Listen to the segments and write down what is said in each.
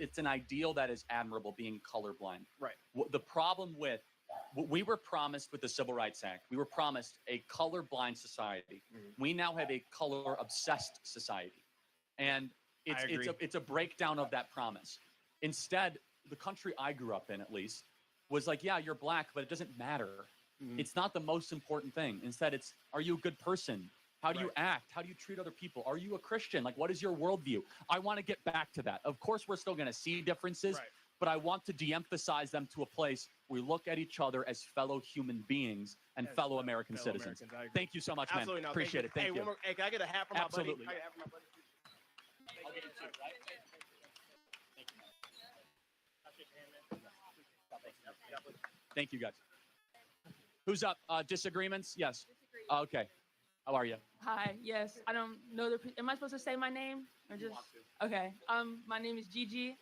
it's an ideal that is admirable, being colorblind. Right. The problem with we were promised with the Civil Rights Act, we were promised a colorblind society. We now have a color-obsessed society, and it's a breakdown of that promise. Instead, the country I grew up in, at least, was like, yeah, you're black, but it doesn't matter. It's not the most important thing. Instead, it's, are you a good person? How do you act? How do you treat other people? Are you a Christian? Like, what is your worldview? I want to get back to that. Of course, we're still going to see differences, but I want to de-emphasize them to a place where we look at each other as fellow human beings and fellow American citizens. Thank you so much, man. Appreciate it. Thank you. Hey, can I get a hat from my buddy? Absolutely. I'll get it too, right? Thank you, man. Thank you, guys. Who's up? Disagreements? Yes. Okay. How are you? Hi. Yes. I don't know am I supposed to say my name or just? Okay. My name is Gigi.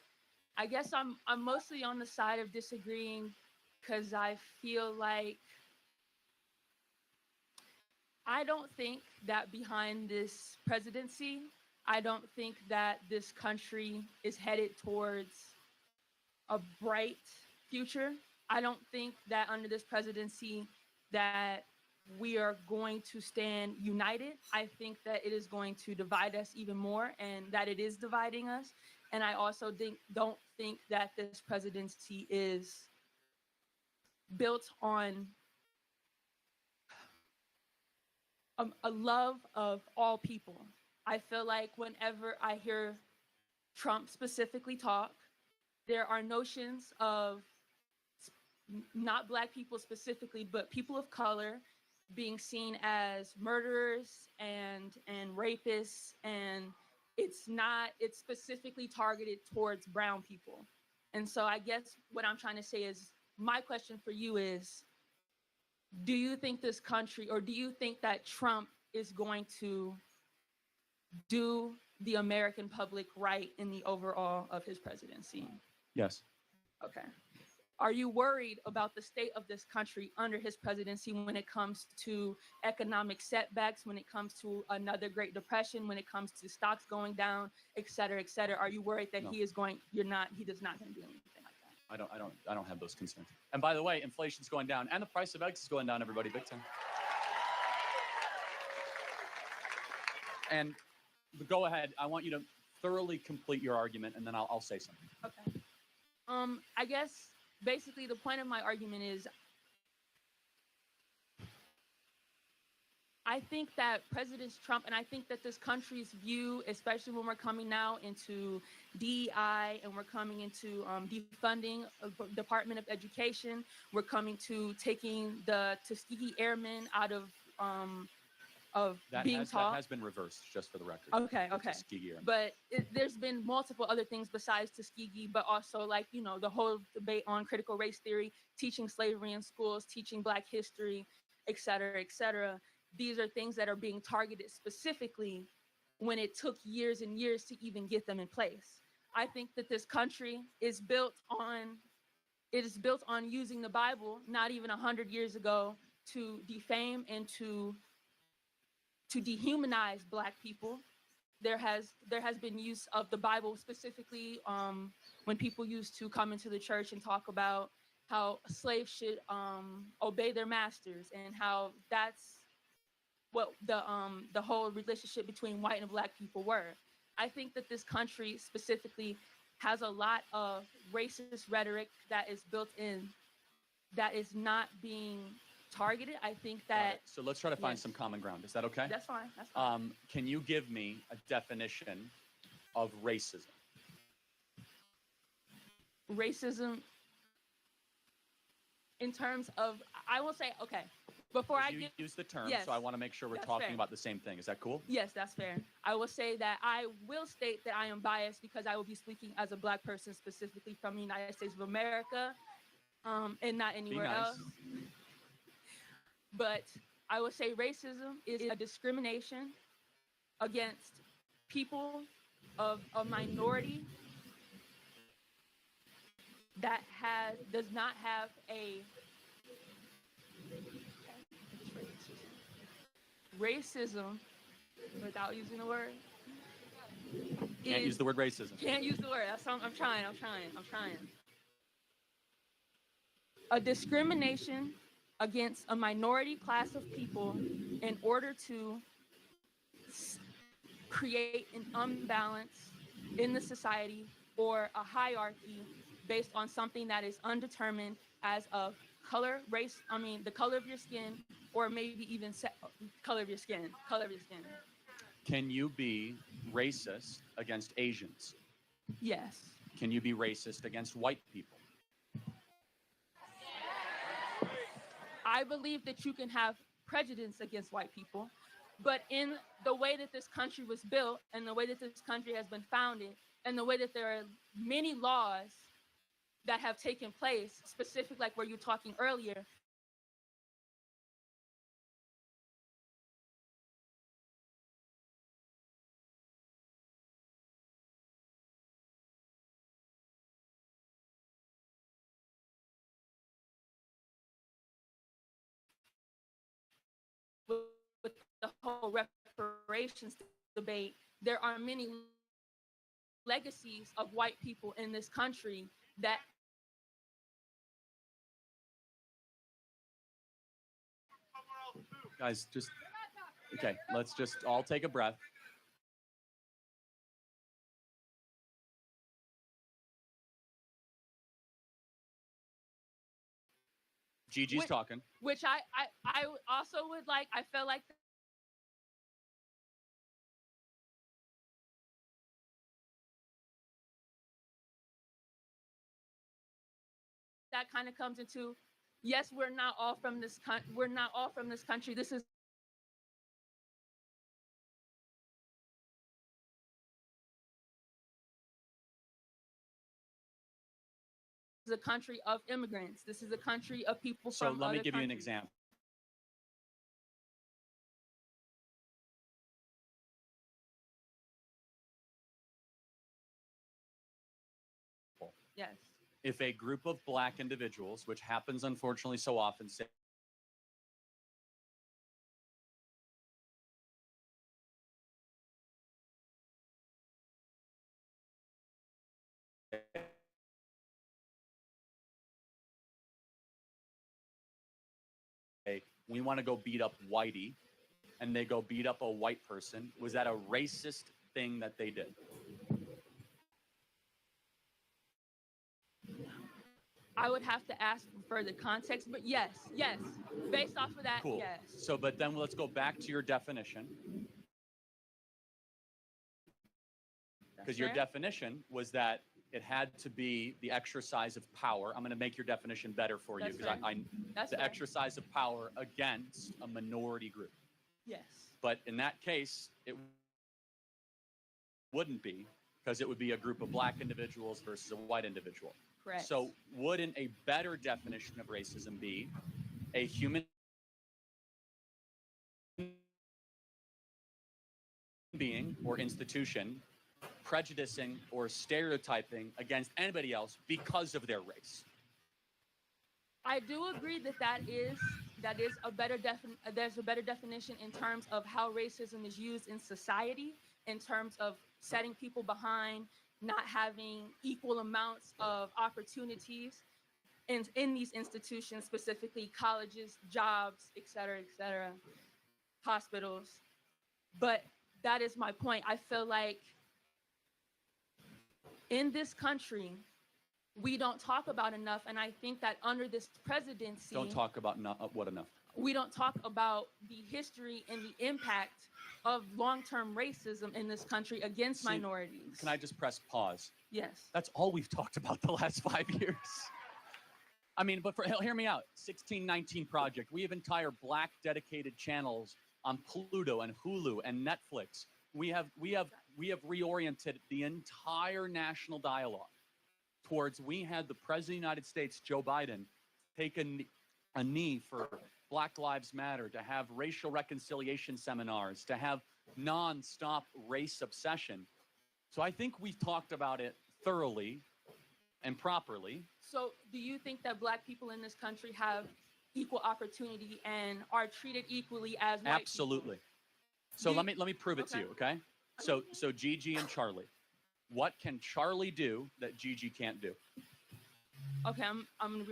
I guess I'm mostly on the side of disagreeing because I feel like I don't think that behind this presidency, I don't think that this country is headed towards a bright future. I don't think that under this presidency that we are going to stand united. I think that it is going to divide us even more, and that it is dividing us. And I also don't think that this presidency is built on a love of all people. I feel like whenever I hear Trump specifically talk, there are notions of not black people specifically, but people of color being seen as murderers and rapists, and it's specifically targeted towards brown people. And so I guess what I'm trying to say is, my question for you is, do you think this country, or do you think that Trump is going to do the American public right in the overall of his presidency? Yes. Okay. Are you worried about the state of this country under his presidency when it comes to economic setbacks, when it comes to another Great Depression, when it comes to stocks going down, et cetera, et cetera? Are you worried that he does not going to do anything like that? I don't have those concerns. And by the way, inflation's going down and the price of eggs is going down, everybody, big time. And go ahead. I want you to thoroughly complete your argument, and then I'll say something. Okay. I guess basically the point of my argument is, I think that President Trump, and I think that this country's view, especially when we're coming now into DEI and we're coming into defunding of Department of Education, we're coming to taking the Tuskegee Airmen out of being taught. That has been reversed, just for the record. Okay. Tuskegee Airmen. But there's been multiple other things besides Tuskegee, but also the whole debate on critical race theory, teaching slavery in schools, teaching Black history, et cetera, et cetera. These are things that are being targeted specifically when it took years and years to even get them in place. I think that this country is built on using the Bible, not even 100 years ago, to defame and to dehumanize Black people. There has been use of the Bible specifically when people used to come into the church and talk about how slaves should obey their masters, and how that's what the whole relationship between white and Black people were. I think that this country specifically has a lot of racist rhetoric that is built in, that is not being targeted. I think that. Right. So let's try to find some common ground. Is that okay? That's fine. Can you give me a definition of racism? Racism, in terms of, I will say, okay, before I use the term, yes, so I want to make sure we're talking about the same thing. Is that cool? Yes, that's fair. I will say that I will state that I am biased because I will be speaking as a Black person, specifically from the United States of America, and not anywhere else. But I would say racism is a discrimination against people of a minority that does not have a racism, without using the word, Can't use the word racism. Can't use the word. I'm trying. A discrimination against a minority class of people in order to create an unbalance in the society or a hierarchy based on something that is undetermined as of color, race, the color of your skin, or maybe even color of your skin. Can you be racist against Asians? Yes. Can you be racist against white people? I believe that you can have prejudice against white people, but in the way that this country was built and the way that this country has been founded and the way that there are many laws that have taken place, specific like where you were talking earlier, with the whole reparations debate, there are many legacies of white people in this country that Guys, okay, let's just all take a breath. Gigi's talking. Which I also would like, I feel like that kind of comes into, yes, we're not all from this country. This is a country of immigrants. This is a country of people from So let me other give you an countries. example. Yes. If a group of black individuals, which happens unfortunately so often, say we want to go beat up Whitey, and they go beat up a white person, was that a racist thing that they did? I would have to ask for further context, but yes. Based off of that, Cool. yes. So, but then let's go back to your definition. Because your definition was that it had to be the exercise of power. I'm going to make your definition better for you because the fair. exercise of power against a minority group. Yes. But in that case, it wouldn't be, because it would be a group of black individuals versus a white individual. Correct. So wouldn't a better definition of racism be a human being or institution prejudicing or stereotyping against anybody else because of their race? I do agree that is a better there's a better definition in terms of how racism is used in society, in terms of setting people behind not having equal amounts of opportunities in these institutions, specifically colleges, jobs, et cetera, hospitals. But that is my point. I feel like in this country, we don't talk about enough, and I think that under this presidency, Don't talk about what enough? we don't talk about the history and the impact of long-term racism in this country against minorities. Can I just press pause? Yes. That's all we've talked about the last 5 years. I mean, but hear me out. 1619 Project. We have entire black dedicated channels on Pluto and Hulu and Netflix. We have reoriented the entire national dialogue towards, we had the President of the United States, Joe Biden, take a knee for Black Lives Matter, to have racial reconciliation seminars, to have non-stop race obsession. So I think we've talked about it thoroughly and properly. So do you think that black people in this country have equal opportunity and are treated equally as white Absolutely. people? So let me prove it to you, okay? So Gigi and Charlie, What can Charlie do that Gigi can't do? Okay,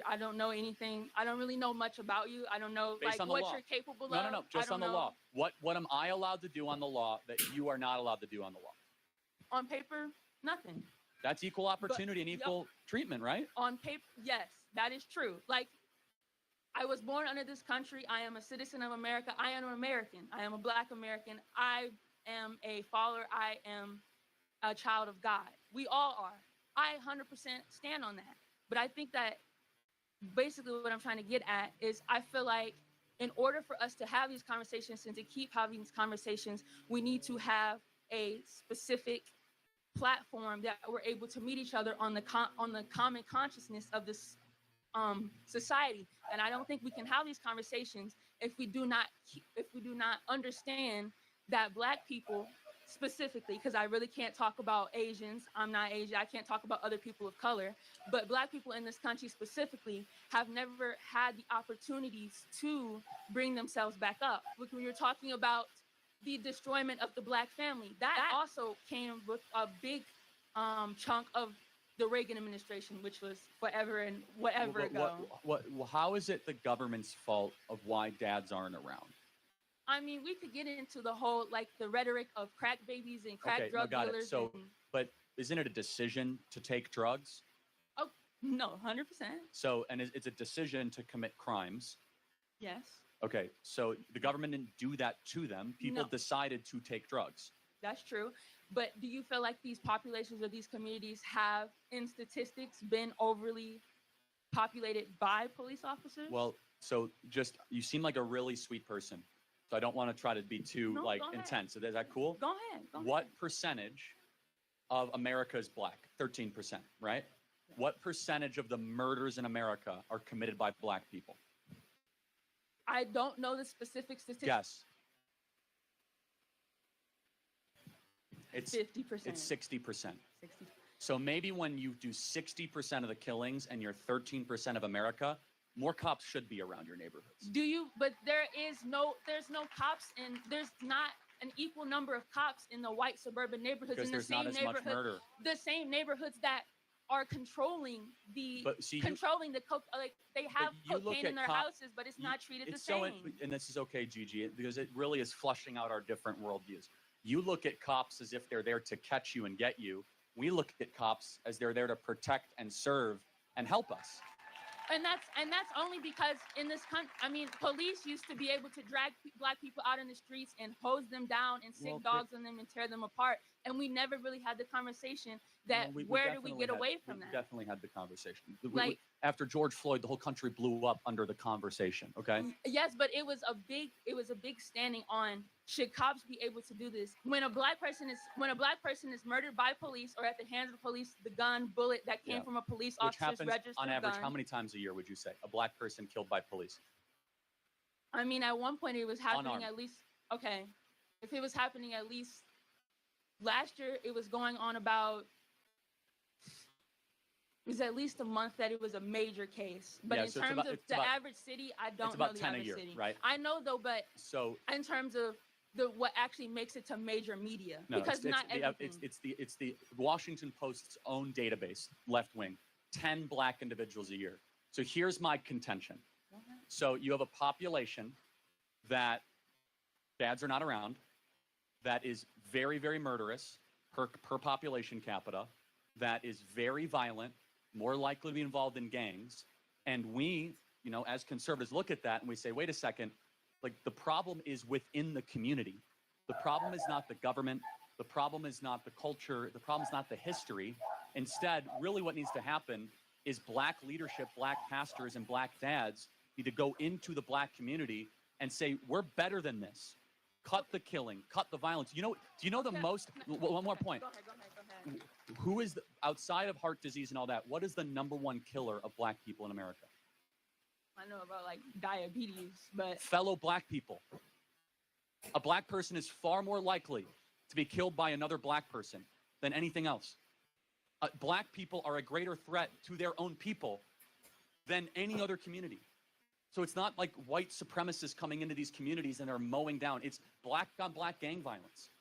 I don't know anything. I don't really know much about you. I don't know Based on the what law. you're capable of. No, just I on the don't know. law. What am I allowed to do on the law that you are not allowed to do on the law? On paper, nothing. That's equal opportunity and equal treatment, right? On paper, yes, that is true. Like, I was born under this country. I am a citizen of America. I am an American. I am a Black American. I am a follower. I am a child of God. We all are. I 100% stand on that. But I think that basically what I'm trying to get at is I feel like in order for us to have these conversations and to keep having these conversations, we need to have a specific platform that we're able to meet each other on the common consciousness of this society. And I don't think we can have these conversations if we do not understand that Black people specifically, because I really can't talk about Asians. I'm not Asian. I can't talk about other people of color, but Black people in this country specifically have never had the opportunities to bring themselves back up. When you're talking about the destroyment of the Black family, that also came with a big chunk of the Reagan administration, which was forever and whatever ago. How is it the government's fault of why dads aren't around? I mean, we could get into the whole, like, the rhetoric of crack babies and crack drug dealers. So, but isn't it a decision to take drugs? Oh, no, 100%. So, and it's a decision to commit crimes. Yes. Okay, so the government didn't do that to them. People decided to take drugs. That's true. But do you feel like these populations or these communities have, in statistics, been overly populated by police officers? Well, so you seem like a really sweet person. So I don't want to try to be too intense. Is that cool? Go ahead. What percentage of America is Black? 13%, right? Yeah. What percentage of the murders in America are committed by Black people? I don't know the specific statistics. Guess. It's 50%. It's 60%. 60%. So maybe when you do 60% of the killings and you're 13% of America, more cops should be around your neighborhoods. But there's no cops, and there's not an equal number of cops in the white suburban neighborhoods. Because there's not as much murder. The same neighborhoods that are controlling the coke. Like, they have cocaine in their houses, but it's not treated the same. And this is okay, Gigi, because it really is flushing out our different worldviews. You look at cops as if they're there to catch you and get you. We look at cops as they're there to protect and serve and help us. And that's only because in this country, I mean, police used to be able to drag Black people out in the streets and hose them down and sick dogs on them and tear them apart. And we never really had the conversation that where do we get away from that? We definitely had the conversation. After George Floyd, the whole country blew up under the conversation. Okay. Yes, but it was a big standing on, should cops be able to do this when a black person is murdered by police or at the hands of the police, the gun, bullet that came from a police officer's registered gun. On average, how many times a year would you say a Black person killed by police? I mean, at one point it was happening Unarmed. at least. Okay, if it was happening at least last year, it was going on about. It was at least a month that it was a major case. But in terms of the average city, I don't know the average city. Right? I know though, but in terms of what actually makes it to major media, because it's the Washington Post's own database, left wing, 10 Black individuals a year. So here's my contention. So you have a population that dads are not around, that is very, very murderous per population capita, that is very violent, more likely to be involved in gangs. And we, as conservatives, look at that and we say, wait a second, like, the problem is within the community. The problem is not the government. The problem is not the culture. The problem is not the history. Instead, really what needs to happen is Black leadership, Black pastors, and Black dads need to go into the Black community and say, we're better than this. Cut the killing, cut the violence. Do you know the most, one more point. Go ahead. Who is, outside of heart disease and all that, what is the #1 killer of Black people in America? I know about, like, diabetes, but... Fellow Black people. A Black person is far more likely to be killed by another Black person than anything else. Black people are a greater threat to their own people than any other community. So it's not like white supremacists coming into these communities and are mowing down. It's Black on Black gang violence.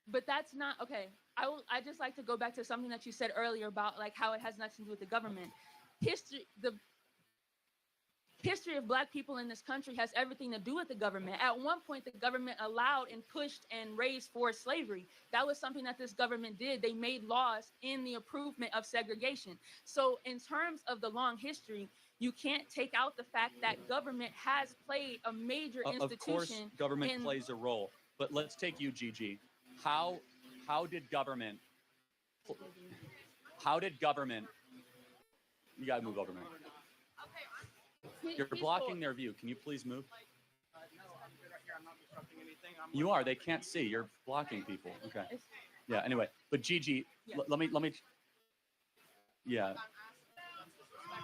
But that's not, okay, I just like to go back to something that you said earlier about like how it has nothing to do with the government. The history of Black people in this country has everything to do with the government. At one point, the government allowed and pushed and raised forced slavery. That was something that this government did. They made laws in the improvement of segregation. So in terms of the long history, you can't take out the fact that government has played a major institution. Of course, government plays a role. But let's take you, Gigi. How did government, you gotta move over, man. You're blocking their view. Can you please move? You are. They can't see. You're blocking people. Okay. Yeah. Anyway, but Gigi, let me. Yeah.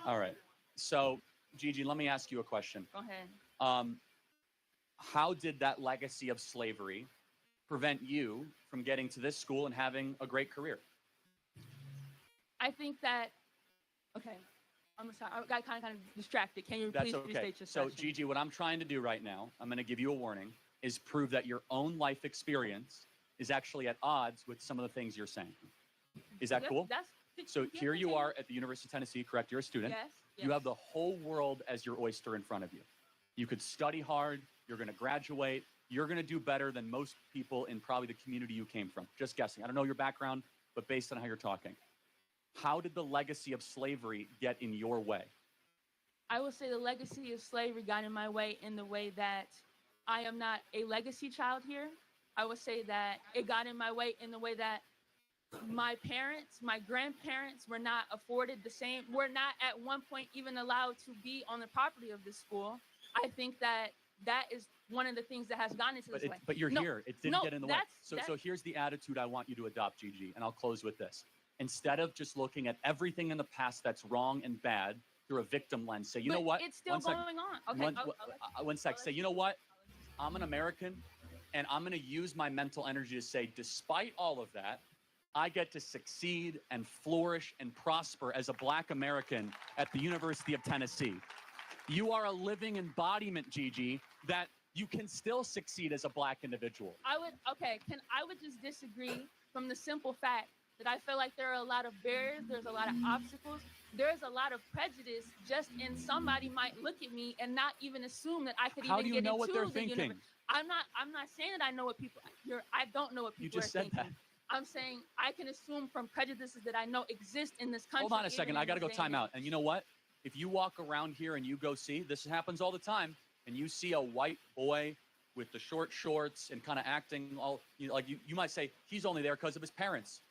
All right. So, Gigi, let me ask you a question. Go ahead. How did that legacy of slavery prevent you from getting to this school and having a great career? I think that. Okay. I'm sorry, I got kind of distracted. Can you please restate your question? So, Gigi, what I'm trying to do right now, I'm going to give you a warning, is prove that your own life experience is actually at odds with some of the things you're saying. Is that cool? So here you are at the University of Tennessee, correct? You're a student. Yes. You have the whole world as your oyster in front of you. You could study hard. You're going to graduate. You're going to do better than most people in probably the community you came from. Just guessing. I don't know your background, but based on how you're talking. How did the legacy of slavery get in your way? I would say the legacy of slavery got in my way in the way that I am not a legacy child here. I would say that it got in my way in the way that my parents, my grandparents were not afforded the same, were not at one point even allowed to be on the property of this school. I think that is one of the things that has gone into this way. But you're here. It didn't get in the way. So here's the attitude I want you to adopt, Gigi, and I'll close with this. Instead of just looking at everything in the past that's wrong and bad through a victim lens, say, you know what? It's still going on. Okay. One sec. Say, you know what? I'm an American, and I'm going to use my mental energy to say, despite all of that, I get to succeed and flourish and prosper as a Black American at the University of Tennessee. You are a living embodiment, Gigi, that you can still succeed as a Black individual. I would just disagree from the simple fact that I feel like there are a lot of barriers, there's a lot of obstacles, there's a lot of prejudice just in somebody might look at me and not even assume that I could How even do you get know into what they're the thinking? universe. I'm not saying that I know what people I don't know what people You just are said thinking. that. I'm saying I can assume from prejudices that I know exist in this country. Hold on a second. I got to go time out. And you know what? If you walk around here and you go see, this happens all the time, and you see a white boy with the short shorts and kind of acting all, you might say, he's only there because of his parents.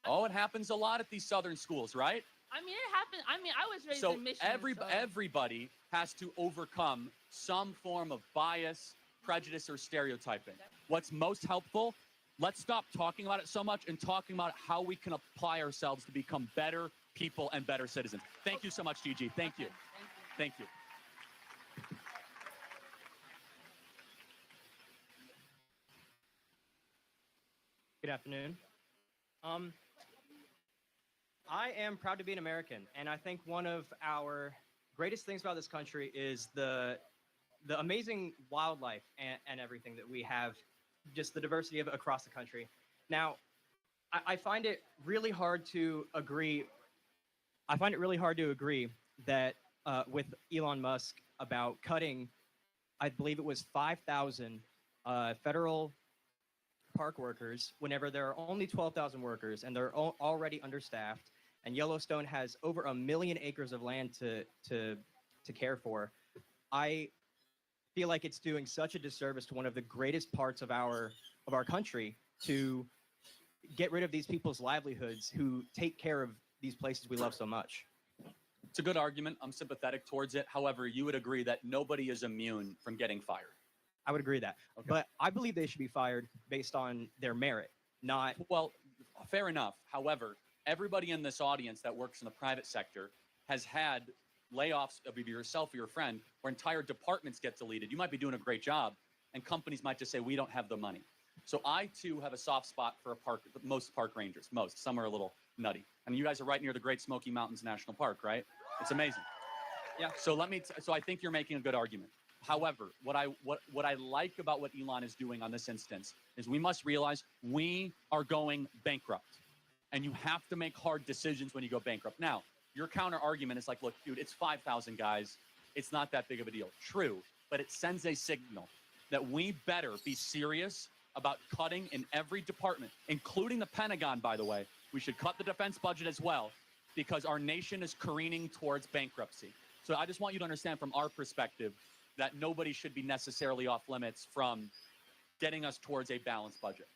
Oh, it happens a lot at these Southern schools, right? I mean, it happened. I mean, I was raised in Michigan. Everybody has to overcome some form of bias, prejudice, or stereotyping. What's most helpful? Let's stop talking about it so much and talking about how we can apply ourselves to become better people and better citizens. Thank you so much, Gigi. Thank you. Thank you. Good afternoon. I am proud to be an American, and I think one of our greatest things about this country is the amazing wildlife and everything that we have, just the diversity of it across the country. Now, I find it really hard to agree. I find it really hard to agree that with Elon Musk about cutting, I believe it was 5,000 federal park workers whenever there are only 12,000 workers and they're already understaffed, and Yellowstone has over 1 million acres of land to care for. I feel like it's doing such a disservice to one of the greatest parts of our country to get rid of these people's livelihoods who take care of these places we love so much. It's a good argument. I'm sympathetic towards it. However, you would agree that nobody is immune from getting fired. I would agree with that. Okay. But I believe they should be fired based on their merit, not... Well, fair enough. However, everybody in this audience that works in the private sector has had layoffs of either yourself or your friend where entire departments get deleted. You might be doing a great job, and companies might just say, we don't have the money. So I, too, have a soft spot for most park rangers. Most. Some are a little nutty. I mean, you guys are right near the Great Smoky Mountains National Park, right? It's amazing. Yeah. So I think you're making a good argument. However, what I like about what Elon is doing on this instance is we must realize we are going bankrupt. And you have to make hard decisions when you go bankrupt. Now, your counter argument is like, look, dude, it's 5,000 guys. It's not that big of a deal. True, but it sends a signal that we better be serious about cutting in every department, including the Pentagon, by the way. We should cut the defense budget as well, because our nation is careening towards bankruptcy. So I just want you to understand from our perspective that nobody should be necessarily off limits from getting us towards a balanced budget.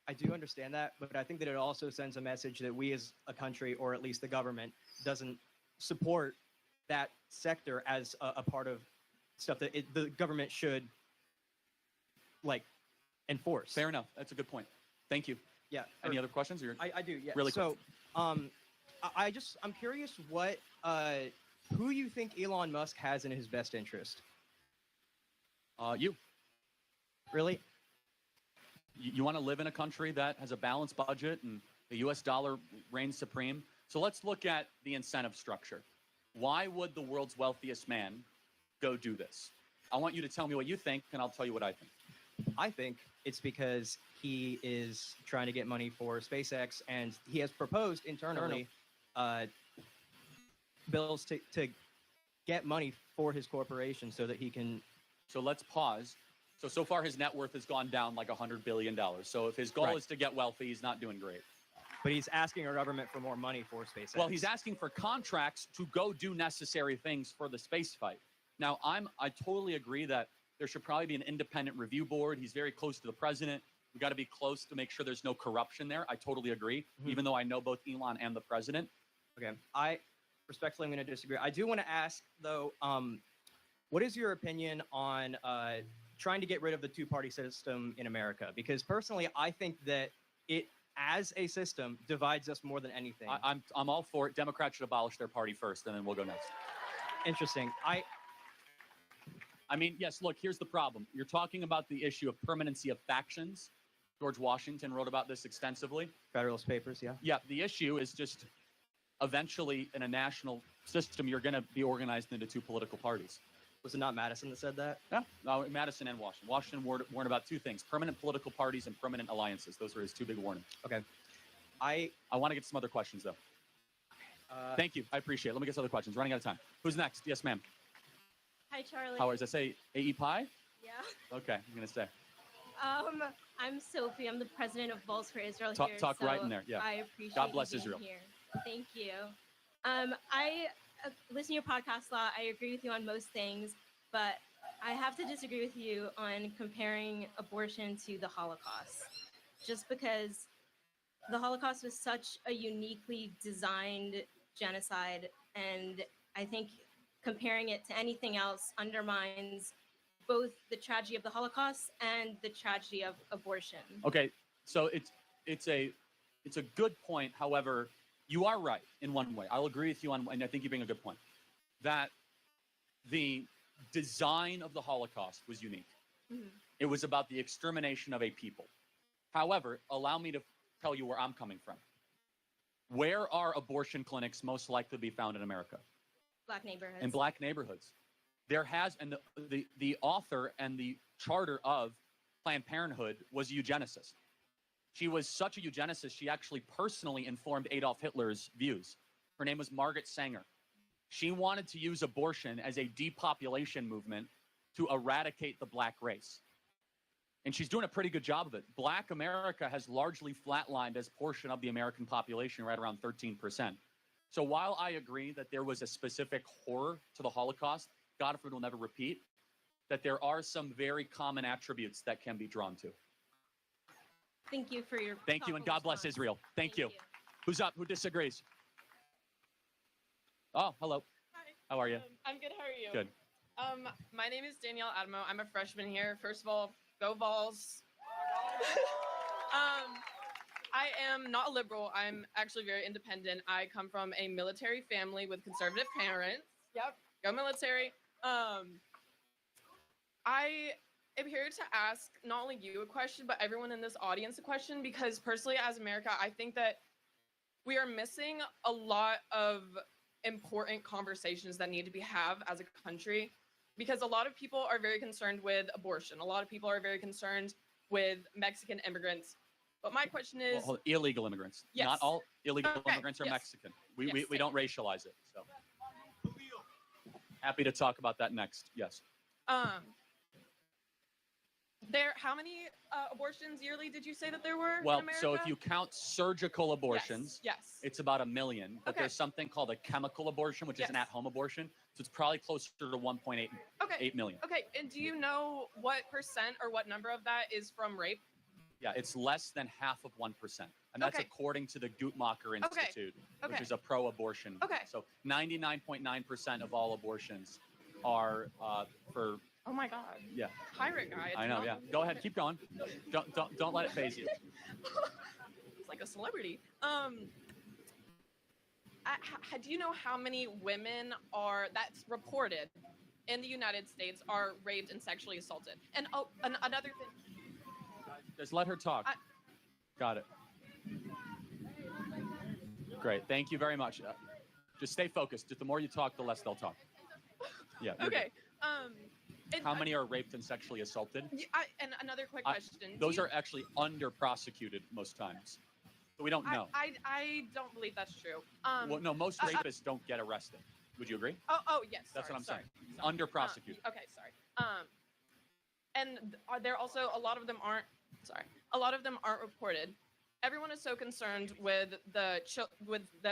I do understand that, but I think that it also sends a message that we as a country, or at least the government, doesn't support that sector as a part of stuff that the government should, like, enforce. Fair enough. That's a good point. Thank you. Yeah. Any other questions? Or I do, yeah. Really so, I'm curious what, who you think Elon Musk has in his best interest? You. Really? You want to live in a country that has a balanced budget and the U.S. dollar reigns supreme? So let's look at the incentive structure. Why would the world's wealthiest man go do this? I want you to tell me what you think, and I'll tell you what I think. I think it's because he is trying to get money for SpaceX, and he has proposed internally bills to get money for his corporation so that he can... So let's pause. So far his net worth has gone down like $100 billion. So if his goal Right. is to get wealthy, he's not doing great. But he's asking our government for more money for SpaceX. Well, he's asking for contracts to go do necessary things for the space fight. Now, I totally agree that there should probably be an independent review board. He's very close to the president. We got to be close to make sure there's no corruption there. I totally agree, even though I know both Elon and the president. Okay. Respectfully, I'm going to disagree. I do want to ask, though, what is your opinion on trying to get rid of the two-party system in America? Because personally, I think that it, as a system, divides us more than anything. I'm all for it. Democrats should abolish their party first, and then we'll go next. Interesting. I mean, yes, look, here's the problem. You're talking about the issue of permanency of factions. George Washington wrote about this extensively. Federalist Papers, yeah. Yeah, the issue is just eventually in a national system, you're going to be organized into two political parties. Was it not Madison that said that? Yeah, no, Madison and Washington. Washington warned about two things: permanent political parties and permanent alliances. Those were his two big warnings. Okay. I want to get some other questions, though. Thank you. I appreciate it. Let me get some other questions. Running out of time. Who's next? Yes, ma'am. Hi, Charlie. How is I say AE Pie? Yeah. Okay, I'm going to stay. I'm Sophie. I'm the president of Balls for Israel Talk here. right in there, yeah. I appreciate God bless you being Israel. Here. Thank you. I listen to your podcast a lot. I agree with you on most things, but I have to disagree with you on comparing abortion to the Holocaust. Just because the Holocaust was such a uniquely designed genocide, and I think comparing it to anything else undermines both the tragedy of the Holocaust and the tragedy of abortion. Okay, so it's a good point. However, you are right in one way. I'll agree with you on, and I think you bring a good point, that the design of the Holocaust was unique. Mm-hmm. It was about the extermination of a people. However, allow me to tell you where I'm coming from. Where are abortion clinics most likely to be found in America? Black neighborhoods. In black neighborhoods. There has, and the author and the charter of Planned Parenthood was a eugenicist. She was such a eugenicist, she actually personally informed Adolf Hitler's views. Her name was Margaret Sanger. She wanted to use abortion as a depopulation movement to eradicate the black race. And she's doing a pretty good job of it. Black America has largely flatlined as portion of the American population, right around 13%. So while I agree that there was a specific horror to the Holocaust, God forbid will never repeat, that there are some very common attributes that can be drawn to. Thank you for your Thank you, and God bless response. Israel. Thank you. Who's up? Who disagrees? Oh, hello. Hi. How are you? I'm good. How are you? Good. My name is Danielle Adamo. I'm a freshman here. First of all, go Vols. I am not a liberal. I'm actually very independent. I come from a military family with conservative parents. Yep. Go military. I am here to ask not only you a question, but everyone in this audience a question, because personally, as America, I think that we are missing a lot of important conversations that need to be had as a country. because a lot of people are very concerned with abortion. A lot of people are very concerned with Mexican immigrants. But my question is, Well, illegal immigrants. Yes. Not all illegal Okay, immigrants are yes. Mexican. We, Yes, we same. don't racialize it. So happy to talk about that next. Yes. how many abortions yearly did you say that there were Well, in America? so if you count surgical abortions, yes. it's about 1 million. But Okay. there's something called a chemical abortion, which is an Yes. at-home abortion. So it's probably closer to 1.8 Okay. million. Okay, and do you know what percent or what number of that is from rape? Yeah, it's less than half of 1%. And that's Okay. according to the Guttmacher Institute, which Okay. is a pro-abortion. Okay. So 99.9% of all abortions are for, Oh my God. yeah, Pirate guy. I know, yeah. Go ahead, keep going. Don't let it phase you. It's like a celebrity. Do you know how many women that's reported in the United States are raped and sexually assaulted? And another thing. Just let her talk. Got it. Great, thank you very much. Just stay focused. Just the more you talk, the less they'll talk. Yeah. you're Okay. good. How many are raped and sexually assaulted? And another quick question. Those are actually under prosecuted most times. So we don't know. I don't believe that's true. Well, no, most rapists don't get arrested. Would you agree? Oh yes. That's sorry, what I'm sorry, saying. sorry. Under prosecuted. Okay, sorry. And are there also a lot of them aren't? Sorry, a lot of them aren't reported. Everyone is so concerned with the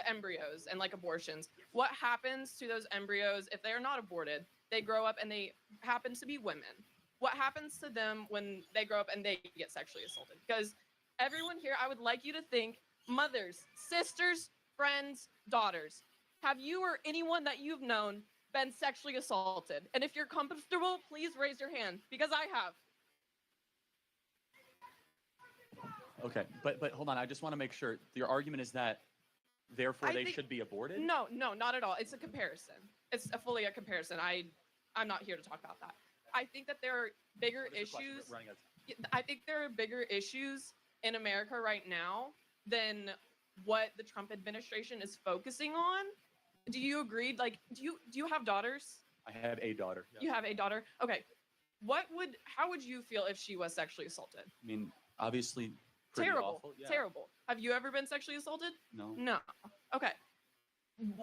embryos and like abortions. What happens to those embryos if they are not aborted? They grow up and they happen to be women. What happens to them when they grow up and they get sexually assaulted? Because everyone here, I would like you to think: mothers, sisters, friends, daughters. Have you or anyone that you've known been sexually assaulted? And if you're comfortable, please raise your hand, because I have. Okay, but hold on. I just want to make sure your argument is that therefore I they think- should be aborted. No, not at all. It's a comparison. It's fully a comparison. I'm not here to talk about that. I think that there are bigger What is your question? issues. We're running out of time. I think there are bigger issues in America right now than what the Trump administration is focusing on. Do you agree? Like, do you have daughters? I have a daughter. Yeah. You have a daughter? Okay. How would you feel if she was sexually assaulted? I mean, obviously, pretty Terrible. awful. Yeah. Terrible. Have you ever been sexually assaulted? No. No. Okay.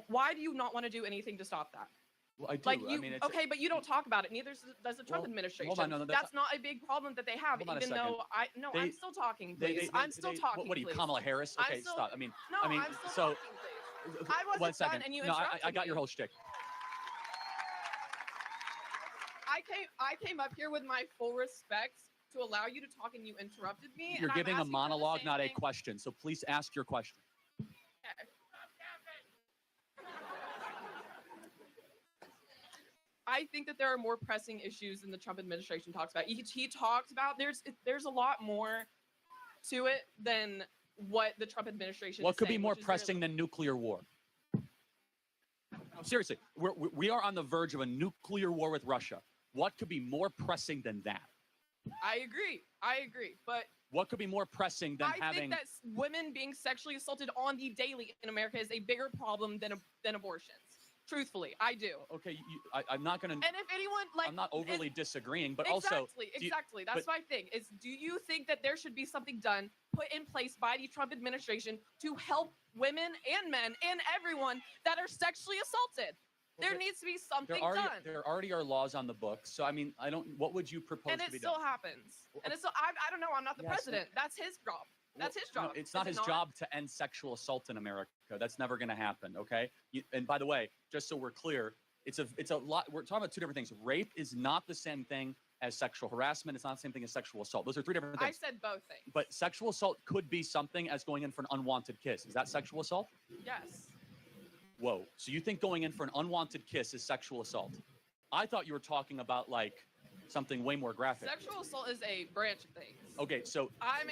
Why do you not want to do anything to stop that? Well, I do. Like I mean, it's okay, but you don't talk about it. Neither does the Trump Well, administration. hold on, no, that's not a big problem that they have. Hold on a Even second. though They- I'm still talking, please. I'm still talking. What are you, please. Kamala Harris? I'm Okay, still- stop. I mean, No, I mean, I'm still so talking, please. I wasn't 1 second. done and you no, I interrupted got your me. whole shtick. I came up here with my full respect to allow you to talk, and you interrupted me. You're and I'm giving a asking for the monologue, same not a thing. question. So please ask your question. Okay. I think that there are more pressing issues than the Trump administration talks about. He talks about there's a lot more to it than what the Trump administration. What is could be saying, more which is very pressing than nuclear war? No, seriously, we are on the verge of a nuclear war with Russia. What could be more pressing than that? I agree. But What could be more pressing than I having? think that women being sexually assaulted on the daily in America is a bigger problem than abortions. Truthfully, I do. Okay, I'm not going to. And if anyone like, I'm not overly disagreeing, but exactly, also, exactly. That's but- my thing. Is do you think that there should be something done, put in place by the Trump administration to help women and men and everyone that are sexually assaulted? Well, There needs to be something there done. already are laws on the books. So I mean, I don't. What would you propose And to it be still done? happens. Well, And it's still, I don't know. I'm not the yes, president. That's his job. That's his No, job. it's not Is his it job to end sexual assault in America. That's never going to happen. Okay. And by the way, just so we're clear, it's a lot. We're talking about two different things. Rape is not the same thing as sexual harassment. It's not the same thing as sexual assault. Those are three different I things. said both things. But sexual assault could be something as going in for an unwanted kiss. Is that sexual assault? Yes. Whoa. So you think going in for an unwanted kiss is sexual assault? I thought you were talking about like something way more graphic. Sexual assault is a branch of things. Okay, so I'm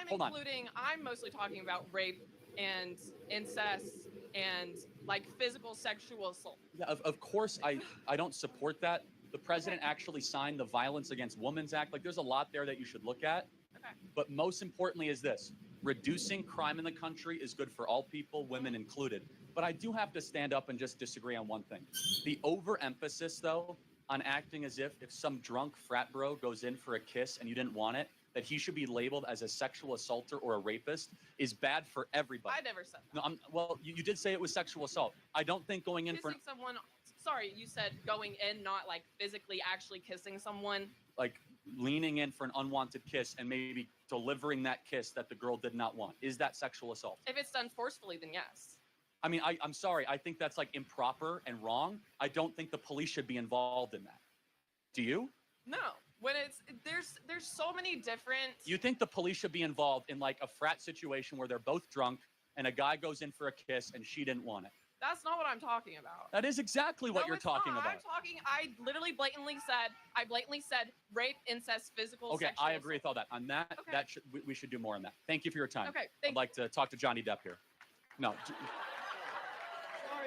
hold on. I'm mostly talking about rape and incest and like physical sexual assault. Yeah, of course, I don't support that. The president actually signed the Violence Against Women's Act. Like, there's a lot there that you should look at. Okay. But most importantly is this. Reducing crime in the country is good for all people, women included. But I do have to stand up and just disagree on one thing. The overemphasis, though, on acting as if some drunk frat bro goes in for a kiss and you didn't want it, that he should be labeled as a sexual assaulter or a rapist is bad for everybody. I never said that. No, well, you did say it was sexual assault. I don't think going in Kissing for someone. Sorry, you said going in, not like physically actually kissing someone. like leaning in for an unwanted kiss and maybe delivering that kiss that the girl did not want. Is that sexual assault? If it's done forcefully, then yes. I mean, I'm sorry. I think that's like improper and wrong. I don't think the police should be involved in that. Do you? No. When there's so many different. You think the police should be involved in like a frat situation where they're both drunk and a guy goes in for a kiss and she didn't want it? That's not what I'm talking about. That is exactly what No, you're it's talking not. about. I literally blatantly said rape, incest, physical, Okay, sexual I agree with all assault. that. On that, Okay. we should do more on that. Thank you for your time. Okay, I'd thank like to talk to Johnny Depp here. No. Sorry,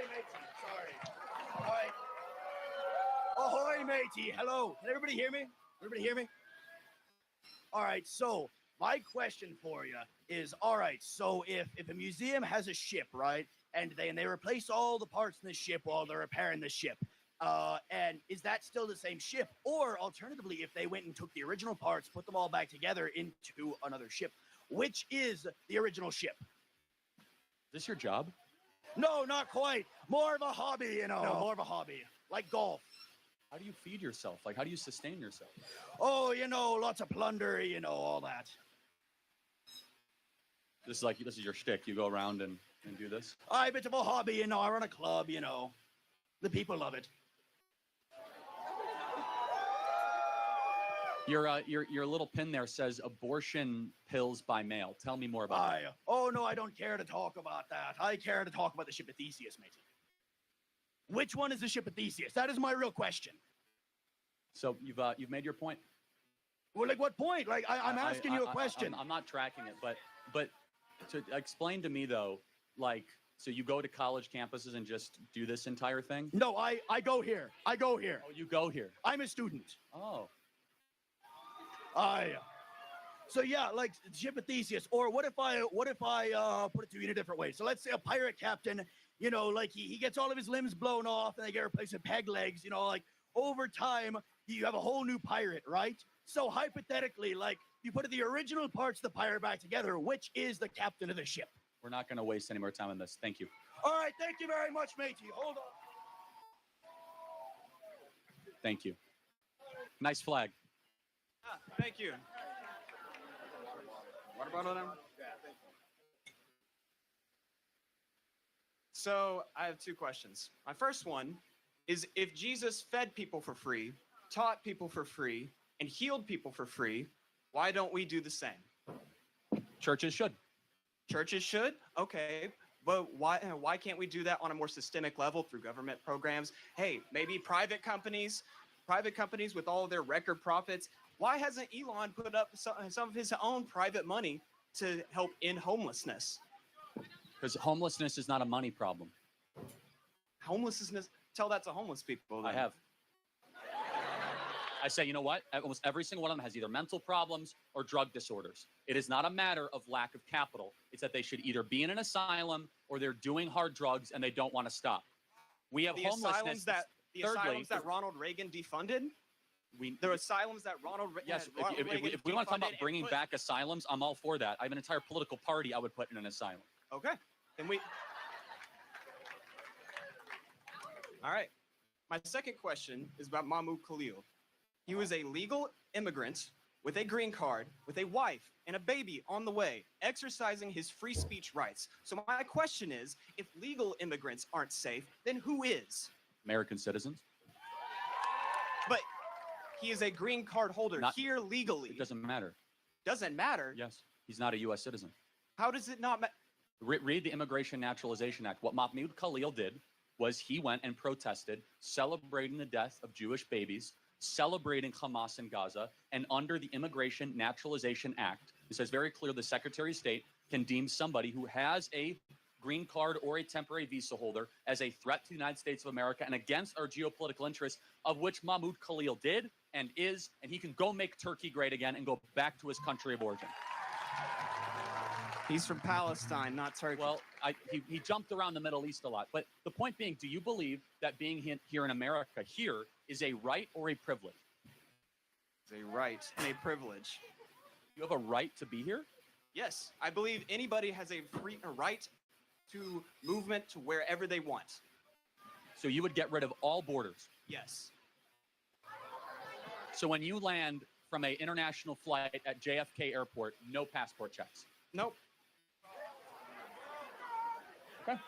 matey. Sorry. All right. Ahoy, matey. Hello. Can everybody hear me? Everybody hear me? All right. So my question for you is, all right. So if a museum has a ship, right, and they replace all the parts in the ship while they're repairing the ship, and is that still the same ship? Or alternatively, if they went and took the original parts, put them all back together into another ship, which is the original ship? Is this your job? No, not quite. More of a hobby, you know. No, more of a hobby, like golf. How do you feed yourself? Like, how do you sustain yourself? Oh, you know, lots of plunder, you know, all that. This is your shtick. You go around and do this? A bit of a hobby, you know. I run a club, you know. The people love it. Your little pin there says abortion pills by mail. Tell me more about that. Oh, no, I don't care to talk about that. I care to talk about the ship of Theseus, matey. Which one is the ship of Theseus? That is my real question. So you've made your point. Well, like what point? Like I'm asking you a question. I'm not tracking it, but to explain to me though, like, so you go to college campuses and just do this entire thing? No, I go here. I go here. Oh, you go here. I'm a student. Oh. So yeah, like ship of Theseus. Or what if I put it to you in a different way? So let's say a pirate captain, you know, like he gets all of his limbs blown off and they get replaced with peg legs, you know, like over time you have a whole new pirate, right? So hypothetically, like you put the original parts of the pirate back together, which is the captain of the ship? We're not going to waste any more time on this. Thank you. All right, thank you very much, matey. Hold on. Thank you. Nice flag. Thank you. Water bottle now? So I have two questions. My first one is, if Jesus fed people for free, taught people for free, and healed people for free, why don't we do the same? Churches should. Churches should? Okay. But why can't we do that on a more systemic level through government programs? Hey, maybe private companies with all of their record profits. Why hasn't Elon put up some of his own private money to help end homelessness? Because homelessness is not a money problem. Homelessness? Tell that to homeless people. Then. I have. I say, you know what? Almost every single one of them has either mental problems or drug disorders. It is not a matter of lack of capital. It's that they should either be in an asylum or they're doing hard drugs and they don't want to stop. We have homelessness. Asylums that Ronald Reagan defunded? The asylums that Ronald Reagan Yes, if we want to talk about bringing back asylums, I'm all for that. I have an entire political party I would put in an asylum. Okay. Then we... All right. My second question is about Mahmoud Khalil. He was a legal immigrant with a green card, with a wife and a baby on the way, exercising his free speech rights. So my question is, if legal immigrants aren't safe, then who is? American citizens. But he is a green card holder here legally. It doesn't matter. Doesn't matter? Yes. He's not a U.S. citizen. How does it not matter? Read the Immigration Naturalization Act. What Mahmoud Khalil did was he went and protested, celebrating the death of Jewish babies, celebrating Hamas in Gaza, and under the Immigration Naturalization Act, it says very clear the Secretary of State can deem somebody who has a green card or a temporary visa holder as a threat to the United States of America and against our geopolitical interests, of which Mahmoud Khalil did and is, and he can go make Turkey great again and go back to his country of origin. He's from Palestine, not Turkey. Well, he jumped around the Middle East a lot. But the point being, do you believe that being here in America here is a right or a privilege? It's a right and a privilege. You have a right to be here? Yes, I believe anybody has a right to movement to wherever they want. So you would get rid of all borders. Yes. So when you land from an international flight at JFK Airport, no passport checks. Nope. Okay.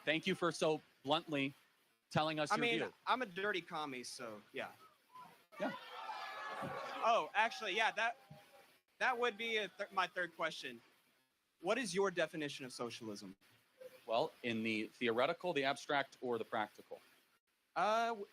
Thank you for so bluntly telling us I your mean, view. I'm a dirty commie, so yeah. Yeah. Oh, actually, yeah, that would be my third question. What is your definition of socialism? Well, in the theoretical, the abstract, or the practical?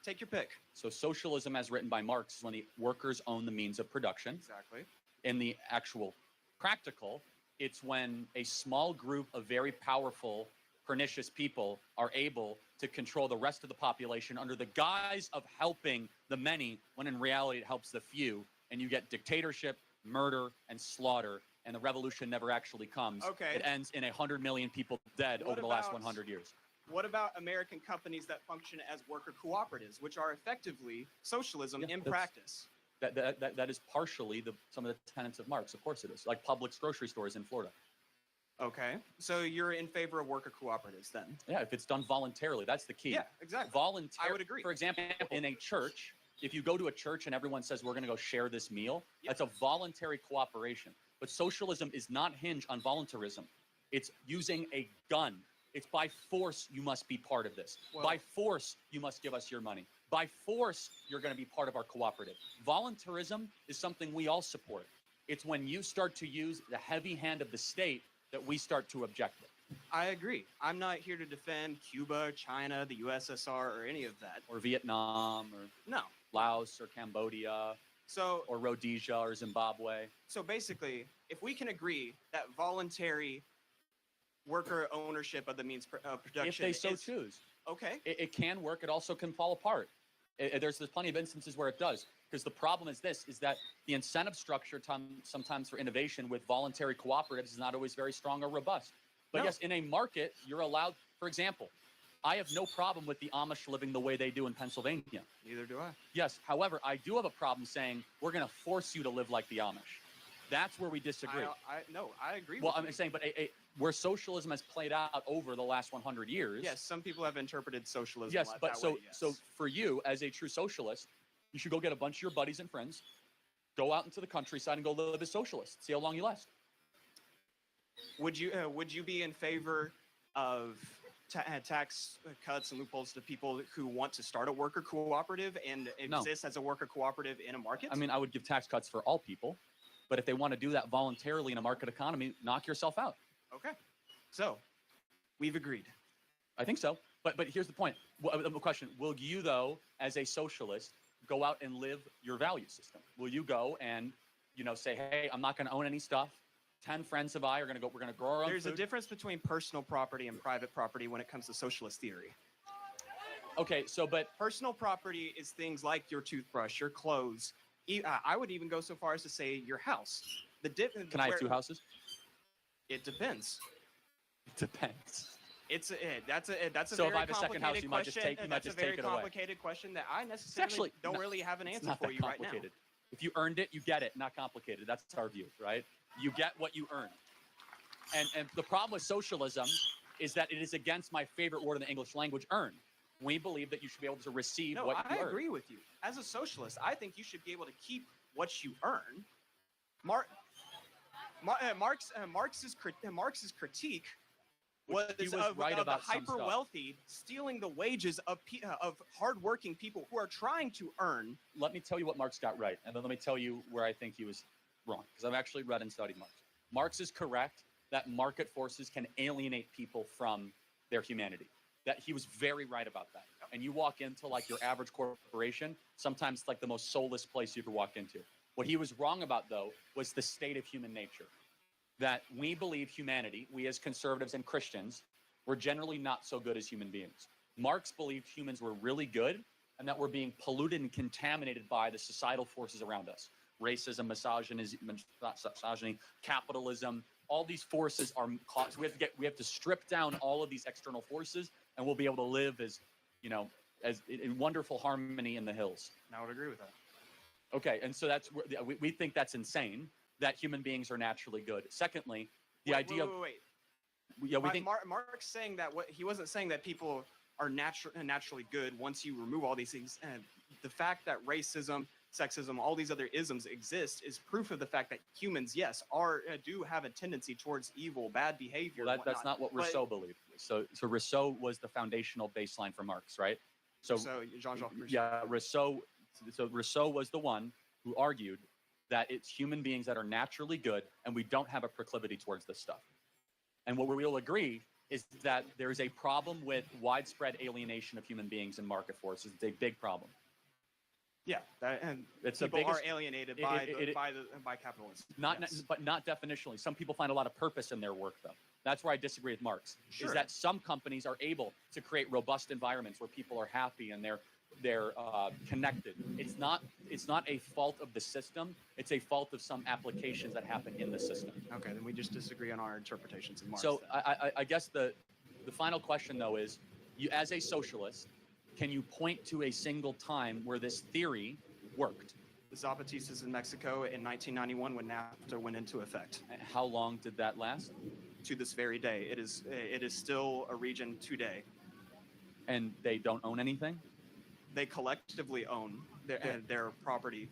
Take your pick. So socialism, as written by Marx, is when the workers own the means of production. Exactly. In the actual practical, it's when a small group of very powerful, pernicious people are able to control the rest of the population under the guise of helping the many, when in reality it helps the few, and you get dictatorship, murder, and slaughter, and the revolution never actually comes. Okay. It ends in 100 million people dead What over the last about- 100 years. What about American companies that function as worker cooperatives, which are effectively socialism Yeah, in that's- practice? That is partially some of the tenets of Marx. Of course it is. Like Publix grocery stores in Florida. Okay. So you're in favor of worker cooperatives then? Yeah, if it's done voluntarily, that's the key. Yeah, exactly. I would agree. For example, in a church, if you go to a church and everyone says we're going to go share this meal, that's a voluntary cooperation. But socialism is not hinged on voluntarism. It's using a gun. It's by force you must be part of this. Well- By force you must give us your money. By force you're going to be part of our cooperative. Voluntarism is something we all support. It's when you start to use the heavy hand of the state that we start to object it. I agree. I'm not here to defend Cuba, China, the USSR, or any of that. Or Vietnam, or No. Laos, or Cambodia, So or Rhodesia, or Zimbabwe. So basically, if we can agree that voluntary worker ownership of the means of production If they so is choose. okay, It can work. It also can fall apart. There's plenty of instances where it does. Because the problem is that the incentive structure sometimes for innovation with voluntary cooperatives is not always very strong or robust. But No. yes, in a market, you're allowed, for example, I have no problem with the Amish living the way they do in Pennsylvania. neither do I. Yes, however, I do have a problem saying we're going to force you to live like the Amish. That's where we disagree. I agree Well, with I'm you. saying, but where socialism has played out over the last 100 years. Yes, some people have interpreted socialism Yes, but that way, yes. so for you as a true socialist, you should go get a bunch of your buddies and friends, go out into the countryside and go live as socialists. See how long you last. Would you be in favor of tax cuts and loopholes to people who want to start a worker cooperative and No. exist as a worker cooperative in a market? I mean, I would give tax cuts for all people, but if they want to do that voluntarily in a market economy, knock yourself out. Okay. So, we've agreed. I think so. But here's the point. The question, will you, though, as a socialist, go out and live your value system? Will you go and, say, hey, I'm not going to own any stuff. 10 friends of I are going to go, we're going to grow our own There's a food. difference between personal property and private property when it comes to socialist theory. Okay, but Personal property is things like your toothbrush, your clothes. I would even go so far as to say your house. can I have two houses? It depends. It depends. That's a So if very I have a second house, you might just question. take- you might That's just a very take it away. complicated question that I necessarily actually don't not- really have an It's answer not for that you right now. complicated. If you earned it, you get it. Not complicated. That's our view, right? You get what you earn. And the problem with socialism is that it is against my favorite word in the English language, earn. We believe that you should be able to receive No, what I you earn. agree with you. As a socialist, I think you should be able to keep what you earn. Marx's critique was He was of right the about some hyper stuff. wealthy stealing the wages of hardworking people who are trying to earn. Let me tell you what Marx got right, and then let me tell you where I think he was wrong, because I've actually read and studied Marx. Marx is correct that market forces can alienate people from their humanity. That he was very right about that. And you walk into like your average corporation, sometimes it's like the most soulless place you could walk into. What he was wrong about, though, was the state of human nature. That we believe humanity, we as conservatives and Christians, were generally not so good as human beings. Marx believed humans were really good and that we're being polluted and contaminated by the societal forces around us. Racism, misogyny, capitalism, all these forces are caused. We have to strip down all of these external forces, and we'll be able to live as, as in wonderful harmony in the hills. I would agree with that. Okay, and so that's we think that's insane that human beings are naturally good. Secondly, the idea Wait. yeah, we think Mark's saying that he wasn't saying that people are naturally good once you remove all these things. And the fact that racism, sexism, all these other isms exist is proof of the fact that humans, yes, do have a tendency towards evil, bad behavior. well, that's not what Rousseau believed. So Rousseau was the foundational baseline for Marx, right? So Jean-Jacques Rousseau. yeah, Rousseau. So Rousseau was the one who argued that it's human beings that are naturally good, and we don't have a proclivity towards this stuff. And what we will agree is that there is a problem with widespread alienation of human beings in market forces. It's a big problem. Yeah, and It's the people biggest- are alienated by capitalism. But not definitionally. Some people find a lot of purpose in their work, though. That's where I disagree with Marx. Sure. Is that some companies are able to create robust environments where people are happy and they're connected. It's not a fault of the system. It's a fault of some applications that happen in the system. Okay, then we just disagree on our interpretations of Marx. So then. I guess the final question, though, is you, as a socialist, can you point to a single time where this theory worked? The Zapatistas in Mexico in 1991 when NAFTA went into effect. How long did that last? To this very day, it is still a region today. And they don't own anything? They collectively own their property.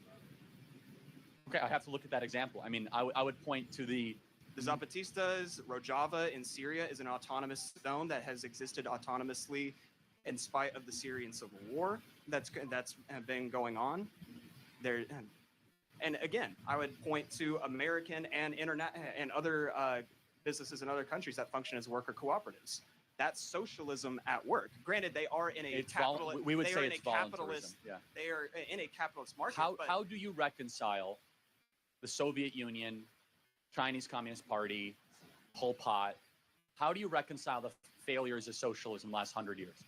Okay, I have to look at that example. I mean, I would point to the Zapatistas, Rojava in Syria is an autonomous zone that has existed autonomously in spite of the Syrian civil war that's been going on there. And again, I would point to American and other businesses in other countries that function as worker cooperatives. That's socialism at work. Granted, they are in a capitalist. We would say it's capitalist. voluntarism. Yeah. They are in a capitalist market. How do you reconcile the Soviet Union, Chinese Communist Party, Pol Pot? How do you reconcile the failures of socialism last 100 years?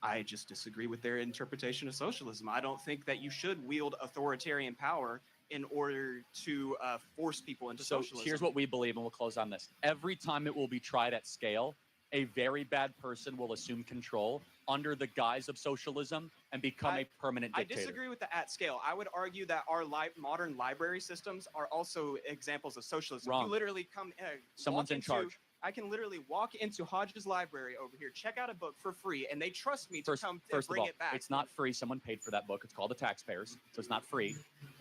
I just disagree with their interpretation of socialism. I don't think that you should wield authoritarian power in order to force people into socialism. So here's what we believe, and we'll close on this. Every time it will be tried at scale, a very bad person will assume control under the guise of socialism and become a permanent dictator. I disagree with the at scale. I would argue that our modern library systems are also examples of socialism. Wrong. You literally come. Someone's in charge. I can literally walk into Hodge's library over here, check out a book for free, and they trust me to First bring of all, it back. it's not free. Someone paid for that book. It's called the taxpayers, so it's not free.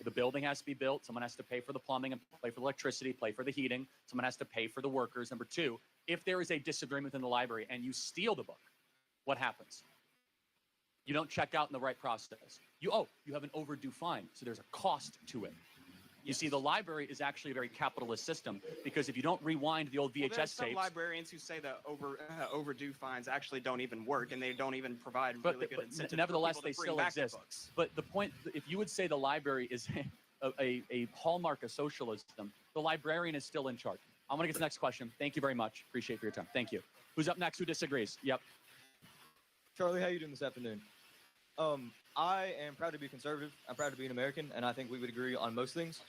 The building has to be built. Someone has to pay for the plumbing and pay for the electricity, pay for the heating. Someone has to pay for the workers. Number two, if there is a disagreement in the library and you steal the book, what happens? You don't check out in the right process. You have an overdue fine, so there's a cost to it. You see, the library is actually a very capitalist system because if you don't rewind the old VHS there's some tapes, librarians who say that overdue fines actually don't even work and they don't even provide really good incentives. Nevertheless, for they people to still bring back the exist. books. But the point, if you would say the library is a hallmark of socialism, the librarian is still in charge. I'm going to get to the next question. Thank you very much. Appreciate for your time. Thank you. Who's up next? Who disagrees? Yep. Charlie, how you doing this afternoon? I am proud to be conservative. I'm proud to be an American, and I think we would agree on most things.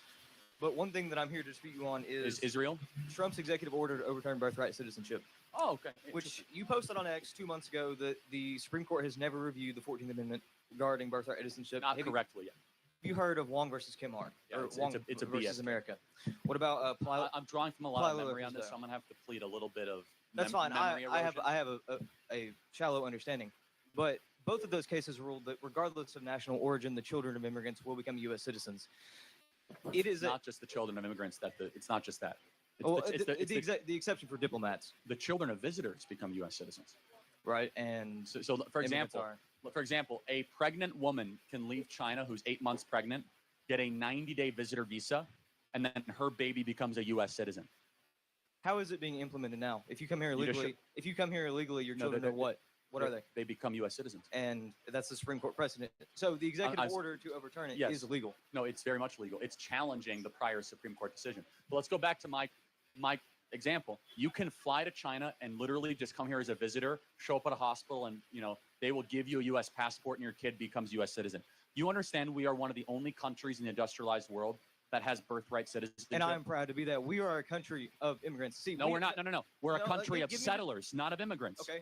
But one thing that I'm here to dispute you on is Israel? Trump's executive order to overturn birthright citizenship. Oh, okay. Which you posted on X 2 months ago that the Supreme Court has never reviewed the 14th Amendment regarding birthright citizenship. Not correctly yet. Have you heard of Wong versus Kimhar? Yeah, Or it's Wong a versus BS. America. What about I'm drawing from a lot of Plyler memory on this, Vista. so I'm going to have to plead a little bit of That's fine. memory I have erosion. a shallow understanding, but both of those cases ruled that regardless of national origin, the children of immigrants will become U.S. citizens. It is not just the children of immigrants. It's not just that. the exception for diplomats, the children of visitors become U.S. citizens. right? And So for immigrants example, a pregnant woman can leave China who's 8 months pregnant, get a 90-day visitor visa, and then her baby becomes a U.S. citizen. How is it being implemented now? If you come here You just illegally, your No, children are what? What are they? They become U.S. citizens. And that's the Supreme Court precedent. So the executive order to overturn it Yes. is illegal. No, it's very much legal. It's challenging the prior Supreme Court decision. But let's go back to my example. You can fly to China and literally just come here as a visitor, show up at a hospital, and they will give you a U.S. passport, and your kid becomes U.S. citizen. You understand we are one of the only countries in the industrialized world that has birthright citizenship. And I'm proud to be that. We are a country of immigrants. See, No, we're not. No. We're a No, country of give me- settlers, not of immigrants. Okay.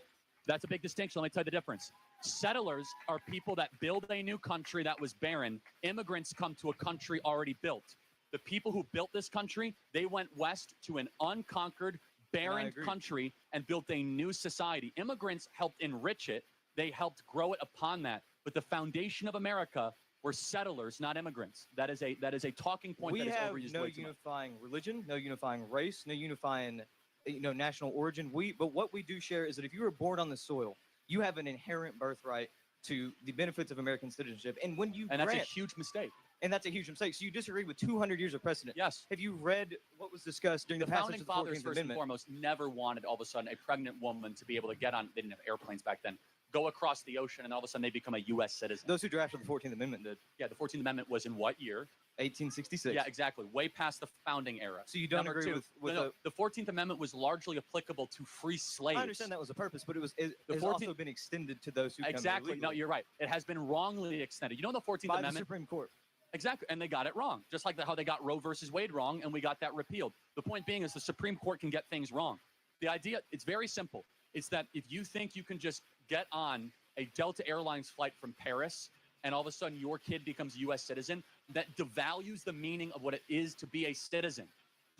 That's a big distinction. Let me tell you the difference. Settlers are people that build a new country that was barren. Immigrants come to a country already built. The people who built this country, they went west to an unconquered, barren country and built a new society. Immigrants helped enrich it. They helped grow it upon that. But the foundation of America were settlers, not immigrants. That is a talking point that is overused. We have no unifying religion, no unifying race, no unifying national origin. But what we do share is that if you were born on the soil, you have an inherent birthright to the benefits of American citizenship. And when you that's a huge mistake. And that's a huge mistake. So you disagree with 200 years of precedent. Yes. Have you read what was discussed during the passage of the 14th Founding Fathers, first and Amendment? foremost, never wanted all of a sudden a pregnant woman to be able to get on, they didn't have airplanes back then, go across the ocean, and all of a sudden they become a U.S. citizen. Those who drafted the 14th Amendment did. Yeah, the 14th Amendment was in what year? 1866. Yeah, exactly. Way past the founding era. So you don't Number agree two, with the 14th Amendment was largely applicable to free slaves. I understand that was a purpose, but it has also been extended to those who exactly. come No, you're right. It has been wrongly extended. You know the 14th by Amendment? the Supreme Court. Exactly, and they got it wrong, just like how they got Roe versus Wade wrong, and we got that repealed. The point being is the Supreme Court can get things wrong. The idea, it's very simple. It's that if you think you can just get on a Delta Airlines flight from Paris and all of a sudden your kid becomes a U.S. citizen, that devalues the meaning of what it is to be a citizen.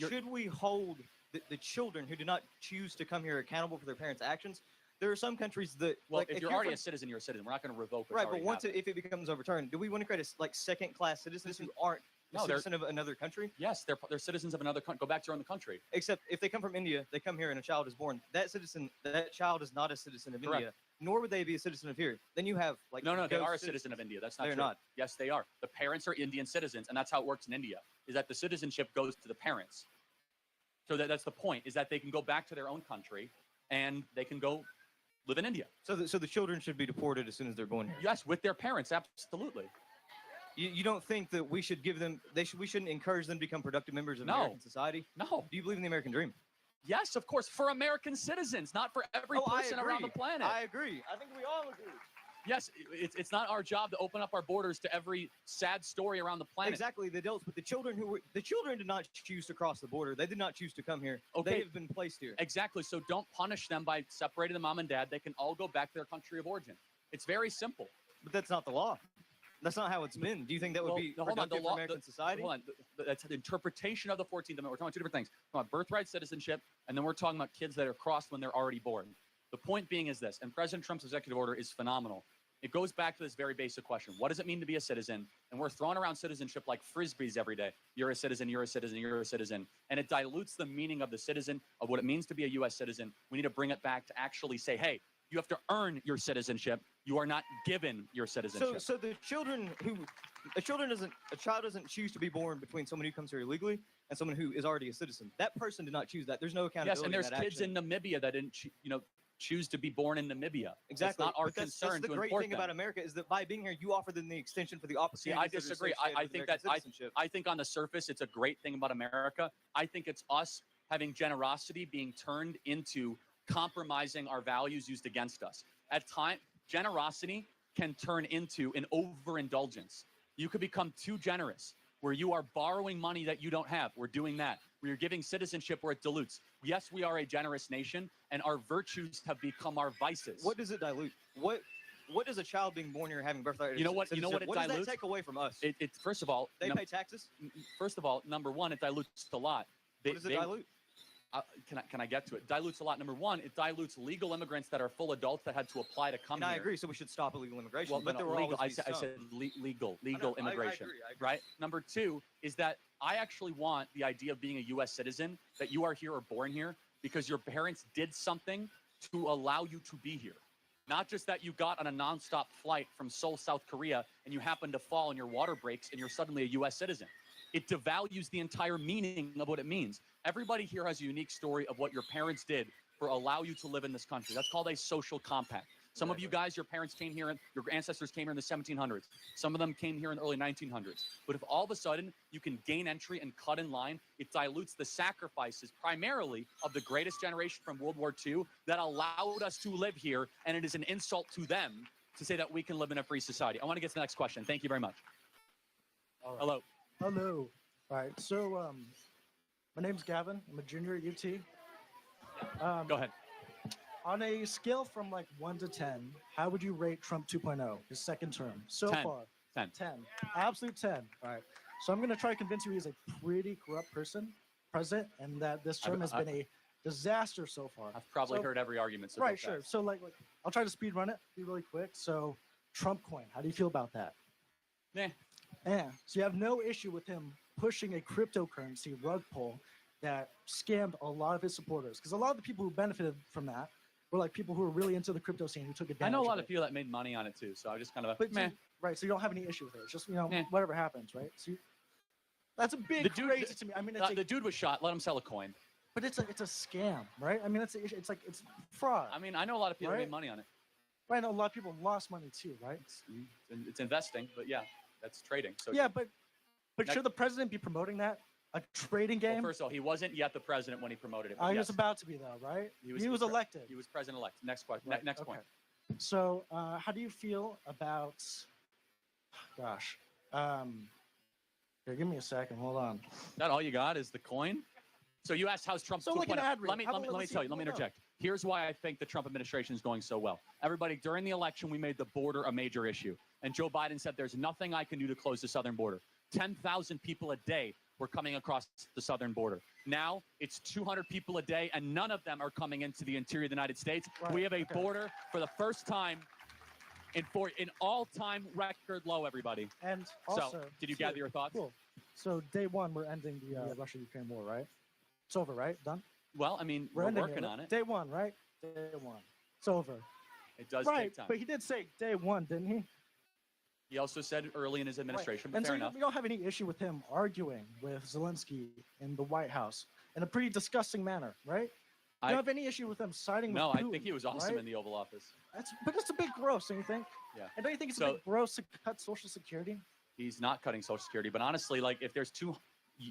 Should we hold the children who do not choose to come here accountable for their parents' actions? There are some countries that... Well, if you're already a citizen, you're a citizen. We're not going to revoke Right, but once if it becomes overturned, do we want to create second-class citizens who aren't a citizen of another country? Yes, they're citizens of another country. Go back to your own country. Except if they come from India, they come here and a child is born. That child is not a citizen of India, nor would they be a citizen of here. Then you have No, they are a citizen of India. That's not true. They're not. Yes, they are. The parents are Indian citizens, and that's how it works in India. Is that the citizenship goes to the parents. So that's the point. Is that they can go back to their own country, and they can go live in India. So the children should be deported as soon as they're born here. Yes, with their parents, absolutely. You don't think that we should give them? We shouldn't encourage them to become productive members of American society? No. Do you believe in the American dream? Yes, of course, for American citizens, not for every person around the planet. I agree. I think we all agree. Yes, it's not our job to open up our borders to every sad story around the planet. Exactly, the adults, but the children did not choose to cross the border. They did not choose to come here. Okay. They have been placed here. Exactly. So don't punish them by separating the mom and dad. They can all go back to their country of origin. It's very simple. But that's not the law. That's not how it's been. Do you think that would be productive for American society? Hold on. That's the interpretation of the 14th Amendment. We're talking about two different things. We're talking about birthright citizenship, and then we're talking about kids that are crossed when they're already born. The point being is this, and President Trump's executive order is phenomenal. It goes back to this very basic question. What does it mean to be a citizen? And we're throwing around citizenship like Frisbees every day. You're a citizen, you're a citizen, you're a citizen. And it dilutes the meaning of the citizen, of what it means to be a U.S. citizen. We need to bring it back to actually say, hey, you have to earn your citizenship. You are not given your citizenship. So a child doesn't choose to be born between someone who comes here illegally and someone who is already a citizen. That person did not choose that. There's no accountability. Yes, and there's kids in Namibia that didn't, choose to be born in Namibia. Exactly. It's not our concern that's the to great import thing them. about America is that by being here, you offer them the extension for the opportunity. See, I disagree. I think on the surface, it's a great thing about America. I think it's us having generosity being turned into compromising our values used against us. At times, generosity can turn into an overindulgence. You could become too generous, where you are borrowing money that you don't have. We're doing that. Where you're giving citizenship where it dilutes. Yes, we are a generous nation, and our virtues have become our vices. What does it dilute? What does a child being born here having birthright? You know what? You know what it dilutes? What does that take away from us? It first of all, they pay taxes. First of all, number one, it dilutes a lot. What does it dilute? Can I get to it? Dilutes a lot. Number one, it dilutes legal immigrants that are full adults that had to apply to come here. I agree. So we should stop illegal immigration. Well, but there were legal. I always said legal immigration. I agree. Right. Number two is that I actually want the idea of being a U.S. citizen, that you are here or born here because your parents did something to allow you to be here. Not just that you got on a nonstop flight from Seoul, South Korea, and you happen to fall and your water breaks and you're suddenly a U.S. citizen. It devalues the entire meaning of what it means. Everybody here has a unique story of what your parents did for allow you to live in this country. That's called a social compact. Some of you guys, your parents came here, and your ancestors came here in the 1700s. Some of them came here in the early 1900s. But if all of a sudden you can gain entry and cut in line, it dilutes the sacrifices primarily of the greatest generation from World War II that allowed us to live here, and it is an insult to them to say that we can live in a free society. I want to get to the next question. Thank you very much. All right. Hello. Hello. All right. So my name's Gavin. I'm a junior at UT. Go ahead. On a scale from like 1 to 10, how would you rate Trump 2.0, his second term, so 10. far? 10. 10. Absolute 10. All right. So I'm going to try to convince you he's a pretty corrupt president, and that this term has been a disaster so far. I've probably So- heard every argument. So Right, go sure. fast. So like, I'll try to speed run it, be really quick. So Trump coin, how do you feel about that? Meh. Yeah. So you have no issue with him pushing a cryptocurrency rug pull that scammed a lot of his supporters, because a lot of the people who benefited from that were like people who were really into the crypto scene who took advantage. I know a lot of of people that made money on it too, so I just kind of But meh. right, so you don't have any issue with it. It's just Yeah. whatever happens, right? So that's a big The dude- crazy to me. I mean, it's The dude was shot. Let him sell a coin. but it's a scam, right? I mean, it's fraud. I mean, I know a lot of people Right? made money on it. Right, I know a lot of people lost money too, right? It's investing, but yeah, that's trading. So Yeah, but Next- should the president be promoting that? A trading well, game? first of all, he wasn't yet the president when he promoted it. but He yes, was about to be though, right? He He was was pre- elected. he was president-elect. Next question. Right, Next okay. point. So, how do you feel about? Gosh, here, give me a second. Hold on. Is that all you got? Is the coin? So you asked how's Trump So like an 2.0. ad read. Let me How let me about let me let's tell see- you. Let me hold on. interject. Here's why I think the Trump administration is going so well. Everybody, during the election, we made the border a major issue, and Joe Biden said there's nothing I can do to close the southern border. 10,000 people a day were coming across the southern border. Now it's 200 people a day, and none of them are coming into the interior of the United States. Right, We have a okay. border for the first time in all-time record low. Everybody. And So, also, did you too, gather your thoughts? Cool. So day one, we're ending the Russia-Ukraine war, right? It's over, right? Done. Well, I mean, We're we're ending working on it. Day one, right? Day one. It's over. It does Right, take time. but he did say day one, didn't he? He also said early in his administration, but And fair so enough. you don't have any issue with him arguing with Zelensky in the White House in a pretty disgusting manner, right? You I- don't have any issue with him siding No, with I Putin, think he was awesome right? in the Oval Office. But it's a bit gross, don't you think? Yeah. And don't you think it's So- a bit gross to cut Social Security? He's not cutting Social Security, but honestly, like if there's two,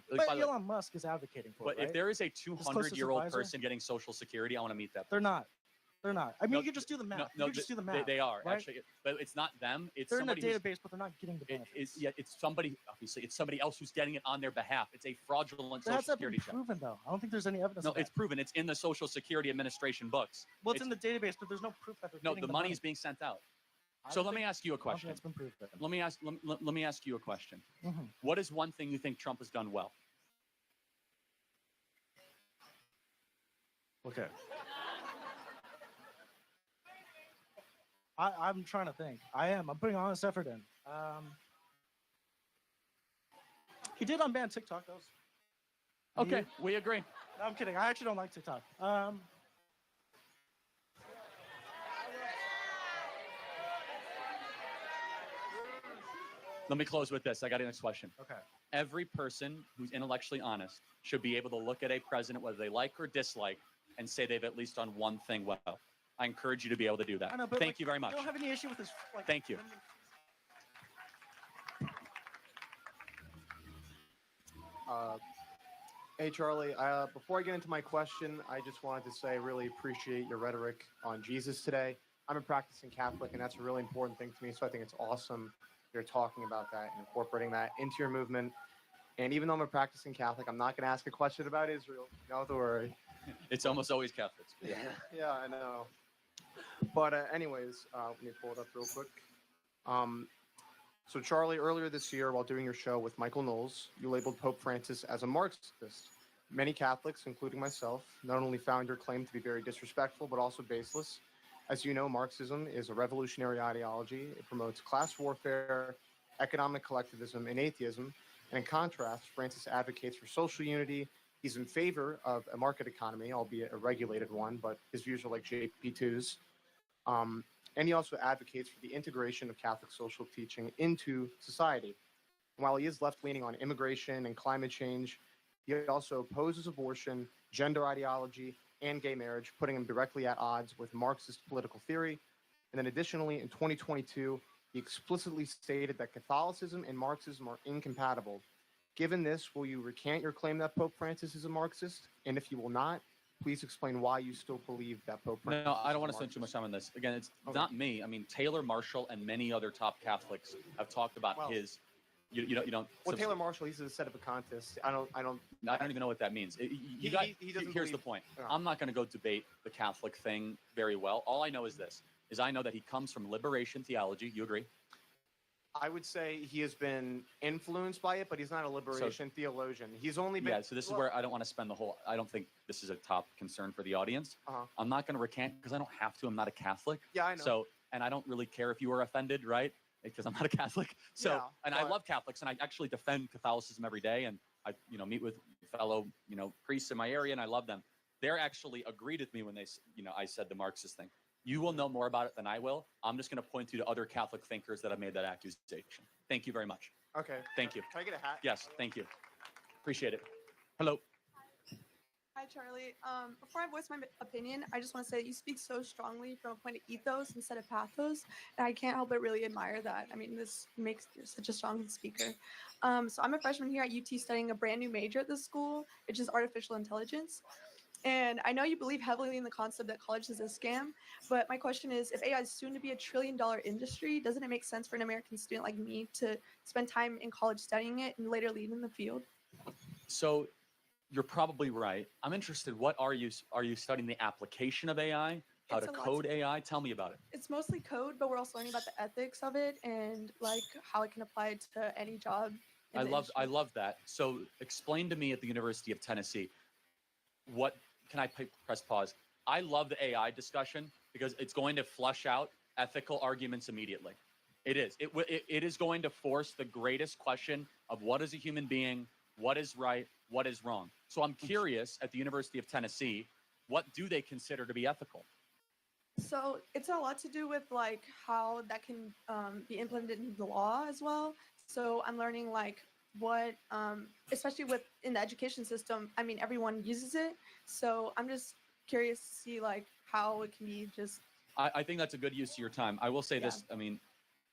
But by the way, Elon Musk is advocating for but it, right? if there is a closest 200-year-old advisor? person getting Social Security, I want to meet that. They're not. They're not. I mean, No, you can just do the math. No, you can just do the they, math. they are right? actually, but it's not them. It's They're in the somebody who's, database, but they're not getting the benefits. it's somebody. Obviously, it's somebody else who's getting it on their behalf. It's a fraudulent But has Social that been Security check. proven, though? I don't think there's any evidence No, of that. it's proven. It's in the Social Security Administration books. Well, it's it's- in the database, but there's no proof that they're No, getting the money money. is being sent out. I So don't let me think- ask you a I don't think question. that's been proven. Let me ask you a question. Mhm. What is one thing you think Trump has done well? Okay. I'm trying to think. I'm putting honest effort in. He did unban TikTok. That was. Okay, we agree. No, I'm kidding. I actually don't like TikTok. Let me close with this. I got a next question. Okay. Every person who's intellectually honest should be able to look at a president, whether they like or dislike, and say they've at least done one thing well. I encourage you to be able to do that. I know, but Thank like, you very much. You don't have any issue with this. Like, Thank you. Hey, Charlie. Before I get into my question, I just wanted to say I really appreciate your rhetoric on Jesus today. I'm a practicing Catholic, and that's a really important thing to me. So I think it's awesome you're talking about that and incorporating that into your movement. And even though I'm a practicing Catholic, I'm not going to ask a question about Israel. You don't have to worry. It's almost always Catholics. Yeah, I know. But anyways, let me pull it up real quick. So Charlie, earlier this year, while doing your show with Michael Knowles, you labeled Pope Francis as a Marxist. Many Catholics, including myself, not only found your claim to be very disrespectful, but also baseless. As you know, Marxism is a revolutionary ideology. It promotes class warfare, economic collectivism, and atheism. And in contrast, Francis advocates for social unity. He's in favor of a market economy, albeit a regulated one, but his views are like JP2's. And he also advocates for the integration of Catholic social teaching into society. While he is left-leaning on immigration and climate change, he also opposes abortion, gender ideology, and gay marriage, putting him directly at odds with Marxist political theory. And then additionally, in 2022, he explicitly stated that Catholicism and Marxism are incompatible. Given this, will you recant your claim that Pope Francis is a Marxist? And if you will not, please explain why you still believe that Pope Francis No, I is don't a want to spend too much Marxist. time on this. Again, it's Okay. not me. I mean, Taylor Marshall and many other top Catholics have talked about Well, his You don't. Well, Taylor Marshall, he's a set up a contest. I don't. I don't even know what that means. He doesn't Here's the believe- point. Oh. I'm not going to go debate the Catholic thing very well. All I know is this: I know that he comes from liberation theology. You agree? I would say he has been influenced by it, but he's not a liberation theologian. He's only been. Yeah. So this is where I don't want to spend the whole. I don't think this is a top concern for the audience. Uh-huh. I'm not going to recant because I don't have to. I'm not a Catholic. Yeah, I know. So, and I don't really care if you were offended, right? Because I'm not a Catholic. So, Yeah, and I but- love Catholics, and I actually defend Catholicism every day. And I, meet with fellow, priests in my area, and I love them. They're actually agreed with me when I said the Marxist thing. You will know more about it than I will. I'm just going to point you to other Catholic thinkers that have made that accusation. Thank you very much. Okay. Thank you. Can I get a hat? Yes, thank you. Appreciate it. Hello. Hi, Charlie. Before I voice my opinion, I just want to say you speak so strongly from a point of ethos instead of pathos, and I can't help but really admire that. I mean, this makes you such a strong speaker. So I'm a freshman here at UT studying a brand new major at this school, which is artificial intelligence. And I know you believe heavily in the concept that college is a scam, but my question is, if AI is soon to be $1 trillion industry, doesn't it make sense for an American student like me to spend time in college studying it and later lead in the field? So you're probably right. I'm interested. What are you studying the application of AI? How It's to a lot code to- AI? Tell me about it. It's mostly code, but we're also learning about the ethics of it and like how it can apply to any job. in I the love industry. that. So explain to me at the University of Tennessee, what can I press pause? I love the AI discussion because it's going to flush out ethical arguments immediately. It is. It is going to force the greatest question of what is a human being, what is right, what is wrong. So I'm curious at the University of Tennessee, what do they consider to be ethical? So it's a lot to do with like how that can be implemented in the law as well. So I'm learning like what, especially in the education system. I mean, everyone uses it. So I'm just curious to see like how it can be just. I think that's a good use of your time. I will say this. I mean,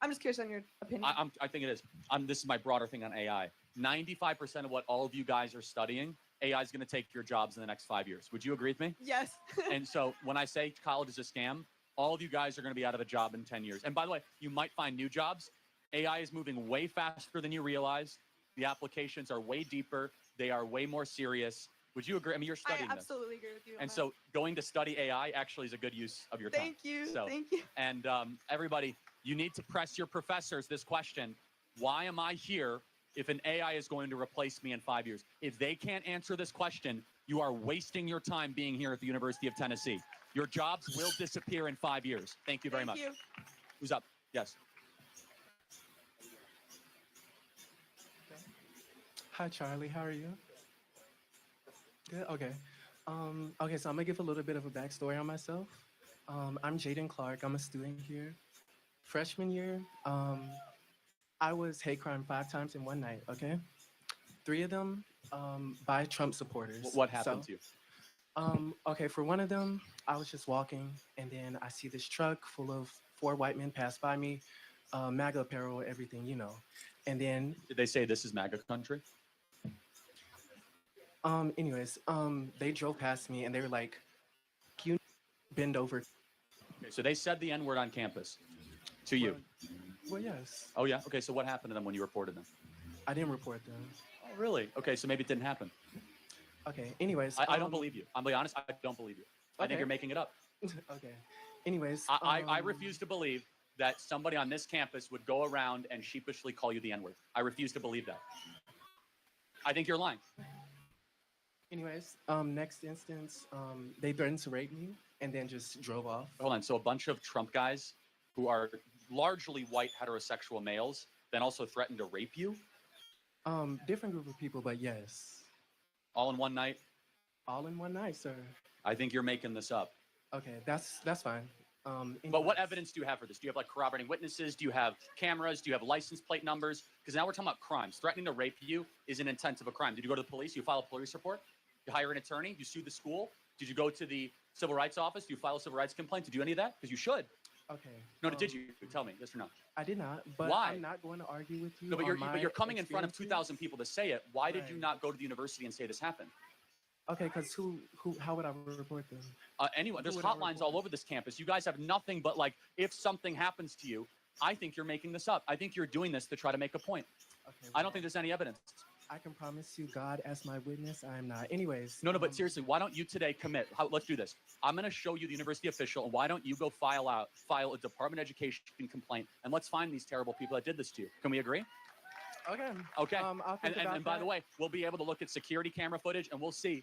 I'm just curious on your opinion. I think it is. This is my broader thing on AI. 95% of what all of you guys are studying, AI is going to take your jobs in the next 5 years. Would you agree with me? Yes. And so when I say college is a scam, all of you guys are going to be out of a job in 10 years. And by the way, you might find new jobs. AI is moving way faster than you realize. The applications are way deeper. They are way more serious. Would you agree? I mean, you're studying I this. absolutely agree with you. on And that. so going to study AI actually is a good use of your time. Thank you. So, Thank you. And everybody, you need to press your professors this question. Why am I here if an AI is going to replace me in 5 years? If they can't answer this question, you are wasting your time being here at the University of Tennessee. Your jobs will disappear in 5 years. Thank you very much. Thank you. Who's up? Yes. Hi, Charlie. How are you? Good. Okay. Okay. So I'm gonna give a little bit of a backstory on myself. I'm Jaden Clark. I'm a student here. Freshman year, I was hate crime 5 times in one night. Okay, 3 of them by Trump supporters. What happened to you? Okay, for one of them, I was just walking, and then I see this truck full of 4 white men pass by me, MAGA apparel, everything, you know. And then, Did they say this is MAGA country? anyways, they drove past me, and they were like, "Can you bend over?" Okay, so they said the N-word on campus to you. Well, yes. Oh, yeah? Okay, so what happened to them when you reported them? I didn't report them. Oh, really? Okay, so maybe it didn't happen. Okay. Anyways, I don't believe you. I'm being honest, I don't believe you. I think Okay. you're making it up. Okay. Anyways, I refuse to believe that somebody on this campus would go around and sheepishly call you the N-word. I refuse to believe that. I think you're lying. Anyways, next instance, they threatened to rape me and then just drove off. Hold on. So a bunch of Trump guys who are largely white heterosexual males then also threatened to rape you Different group of people, but yes, all in one night? all in one night, sir. I think you're making this up. Okay, that's fine. But what anyways, evidence do you have for this? Do you have like corroborating witnesses? Do you have cameras? Do you have license plate numbers? Because now we're talking about crimes. Threatening to rape you is an intent of a crime. Did you go to the police? You file a police report? You hire an attorney? You sue the school? Did you go to the civil rights office? Do you file a civil rights complaint? Did you do any of that? Because you should. Okay. No, did you? Tell me, yes or no? I did not, but Why? I'm not going to argue with you. No, but on you're my coming in front of 2,000 experiences. people to say it. Why did you Right. not go to the university and say this happened? Okay, because how would I report them? Anyway, there's Who would I hotlines all report? over this campus. You guys have nothing but like, if something happens to you, I think you're making this up. I think you're doing this to try to make a point. Okay, I don't think there's any evidence. I can promise you, God as my witness, I am not. Anyways. No, but seriously, why don't you today commit? Let's do this. I'm going to show you the university official, and why don't you go file a Department of Education complaint, and let's find these terrible people that did this to you. Can we agree? Okay. Okay. I'll think about and by the that. way, we'll be able to look at security camera footage, and we'll see.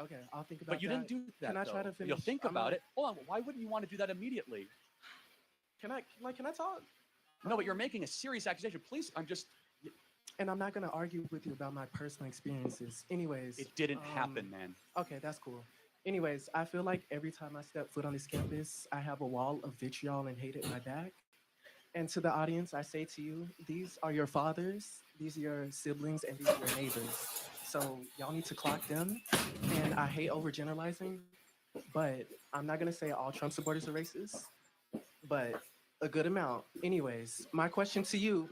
Okay, I'll think about that. But you didn't do that. Can I try though. to finish? You'll think about it. Hold on. Why wouldn't you want to do that immediately? Can I talk? No, but you're making a serious accusation. Please, And I'm not going to argue with you about my personal experiences. Anyways. It didn't happen, man. Okay, that's cool. Anyways, I feel like every time I step foot on this campus, I have a wall of vitriol and hate at my back. And to the audience, I say to you, these are your fathers, these are your siblings, and these are your neighbors. So y'all need to clock them. And I hate overgeneralizing, but I'm not going to say all Trump supporters are racist, but a good amount. Anyways, my question to you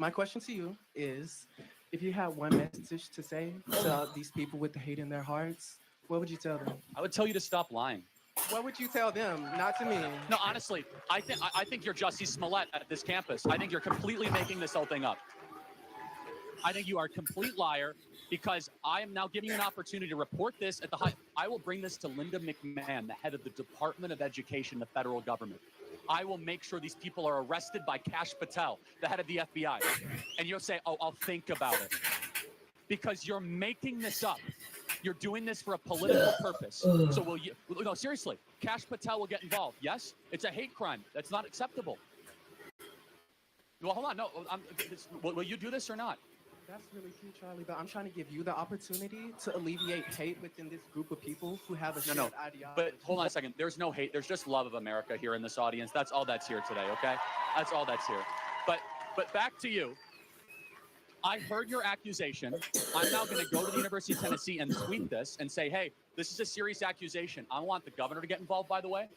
is, if you had one message to say to these people with the hate in their hearts, what would you tell them? I would tell you to stop lying. What would you tell them? Not to me. No, honestly, I think you're Jussie Smollett at this campus. I think you're completely making this whole thing up. I think you are a complete liar because I am now giving you an opportunity to report this at the high. I will bring this to Linda McMahon, the head of the Department of Education, the federal government. I will make sure these people are arrested by Kash Patel, the head of the FBI. And you'll say, oh, I'll think about it. Because you're making this up. You're doing this for a political purpose. So will you, no, seriously, Kash Patel will get involved. Yes, it's a hate crime. That's not acceptable. Well, hold on. No, will you do this or not? That's really cute, Charlie, but I'm trying to give you the opportunity to alleviate hate within this group of people who have a shared ideology. But hold on a second. There's no hate. There's just love of America here in this audience. That's all that's here today, okay? That's all that's here. But back to you. I heard your accusation. I'm now going to go to the University of Tennessee and tweet this and say, hey, this is a serious accusation. I want the governor to get involved, by the way.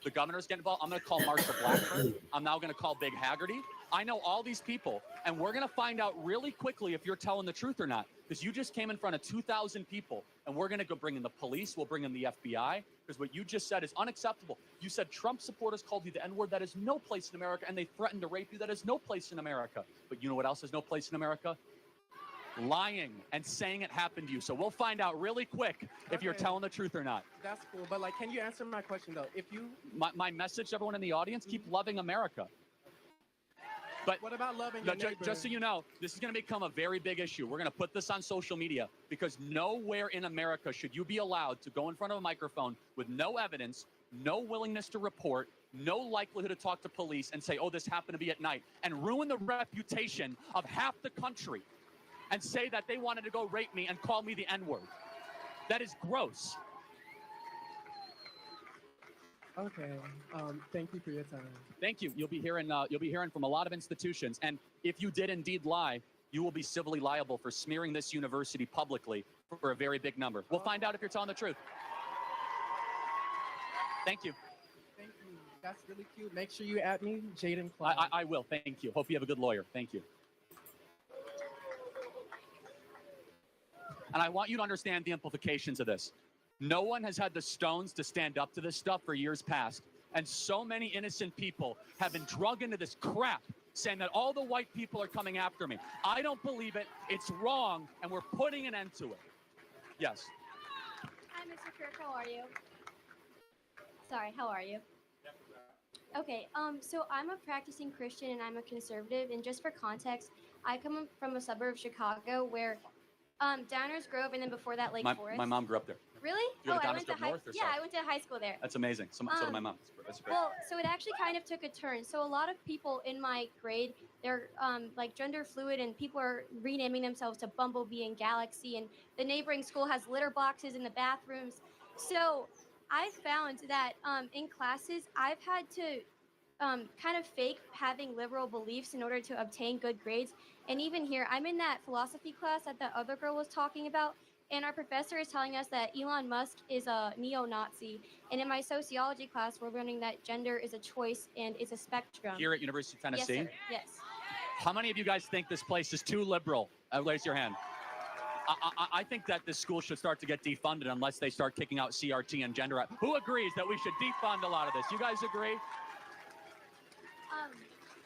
The governor's getting involved. I'm going to call Marsha Blackburn. I'm now going to call Big Haggerty. I know all these people, and we're going to find out really quickly if you're telling the truth or not, because you just came in front of 2,000 people, and we're going to go bring in the police. We'll bring in the FBI, because what you just said is unacceptable. You said Trump supporters called you the N-word. That is no place in America, and they threatened to rape you. That is no place in America. But you know what else is no place in America? Lying and saying it happened to you. So we'll find out really quick if you're telling the truth or not. That's cool, but can you answer my question though? If you, my message to everyone in the audience: keep loving America. But what about loving your neighbor? Just so you know, this is going to become a very big issue. We're going to put this on social media because nowhere in America should you be allowed to go in front of a microphone with no evidence, no willingness to report, no likelihood to talk to police and say, oh, this happened to be at night, and ruin the reputation of half the country and say that they wanted to go rape me and call me the N-word. That is gross. Okay. Thank you for your time. Thank you. You'll be hearing from a lot of institutions. And if you did indeed lie, you will be civilly liable for smearing this university publicly for a very big number. We'll find out if you're telling the truth. Thank you. Thank you. That's really cute. Make sure you add me, Jaden Clark. I will. Thank you. Hope you have a good lawyer. Thank you. And I want you to understand the implications of this. No one has had the stones to stand up to this stuff for years past. And so many innocent people have been drugged into this crap saying that all the white people are coming after me. I don't believe it. It's wrong. And we're putting an end to it. Yes. Hi, Mr. Kirk. How are you? Sorry, how are you? Okay, so I'm a practicing Christian and I'm a conservative. And just for context, I come from a suburb of Chicago where Downers Grove and then before that Lake Forest. My mom grew up there. Really? You go to I Downers went Grove to North or yeah, South? I went to high school there. That's amazing. So did my mom. That's great. Well, so it actually kind of took a turn. So a lot of people in my grade, they're like gender fluid, and people are renaming themselves to Bumblebee and Galaxy, and the neighboring school has litter boxes in the bathrooms. So I found that in classes, I've had to kind of fake having liberal beliefs in order to obtain good grades. And even here, I'm in that philosophy class that the other girl was talking about, and our professor is telling us that Elon Musk is a neo-Nazi. And in my sociology class, we're learning that gender is a choice and it's a spectrum. Here at University of Tennessee? Yes, sir. Yes. How many of you guys think this place is too liberal? Raise your hand. I think that this school should start to get defunded unless they start kicking out CRT and gender. Who agrees that we should defund a lot of this? You guys agree?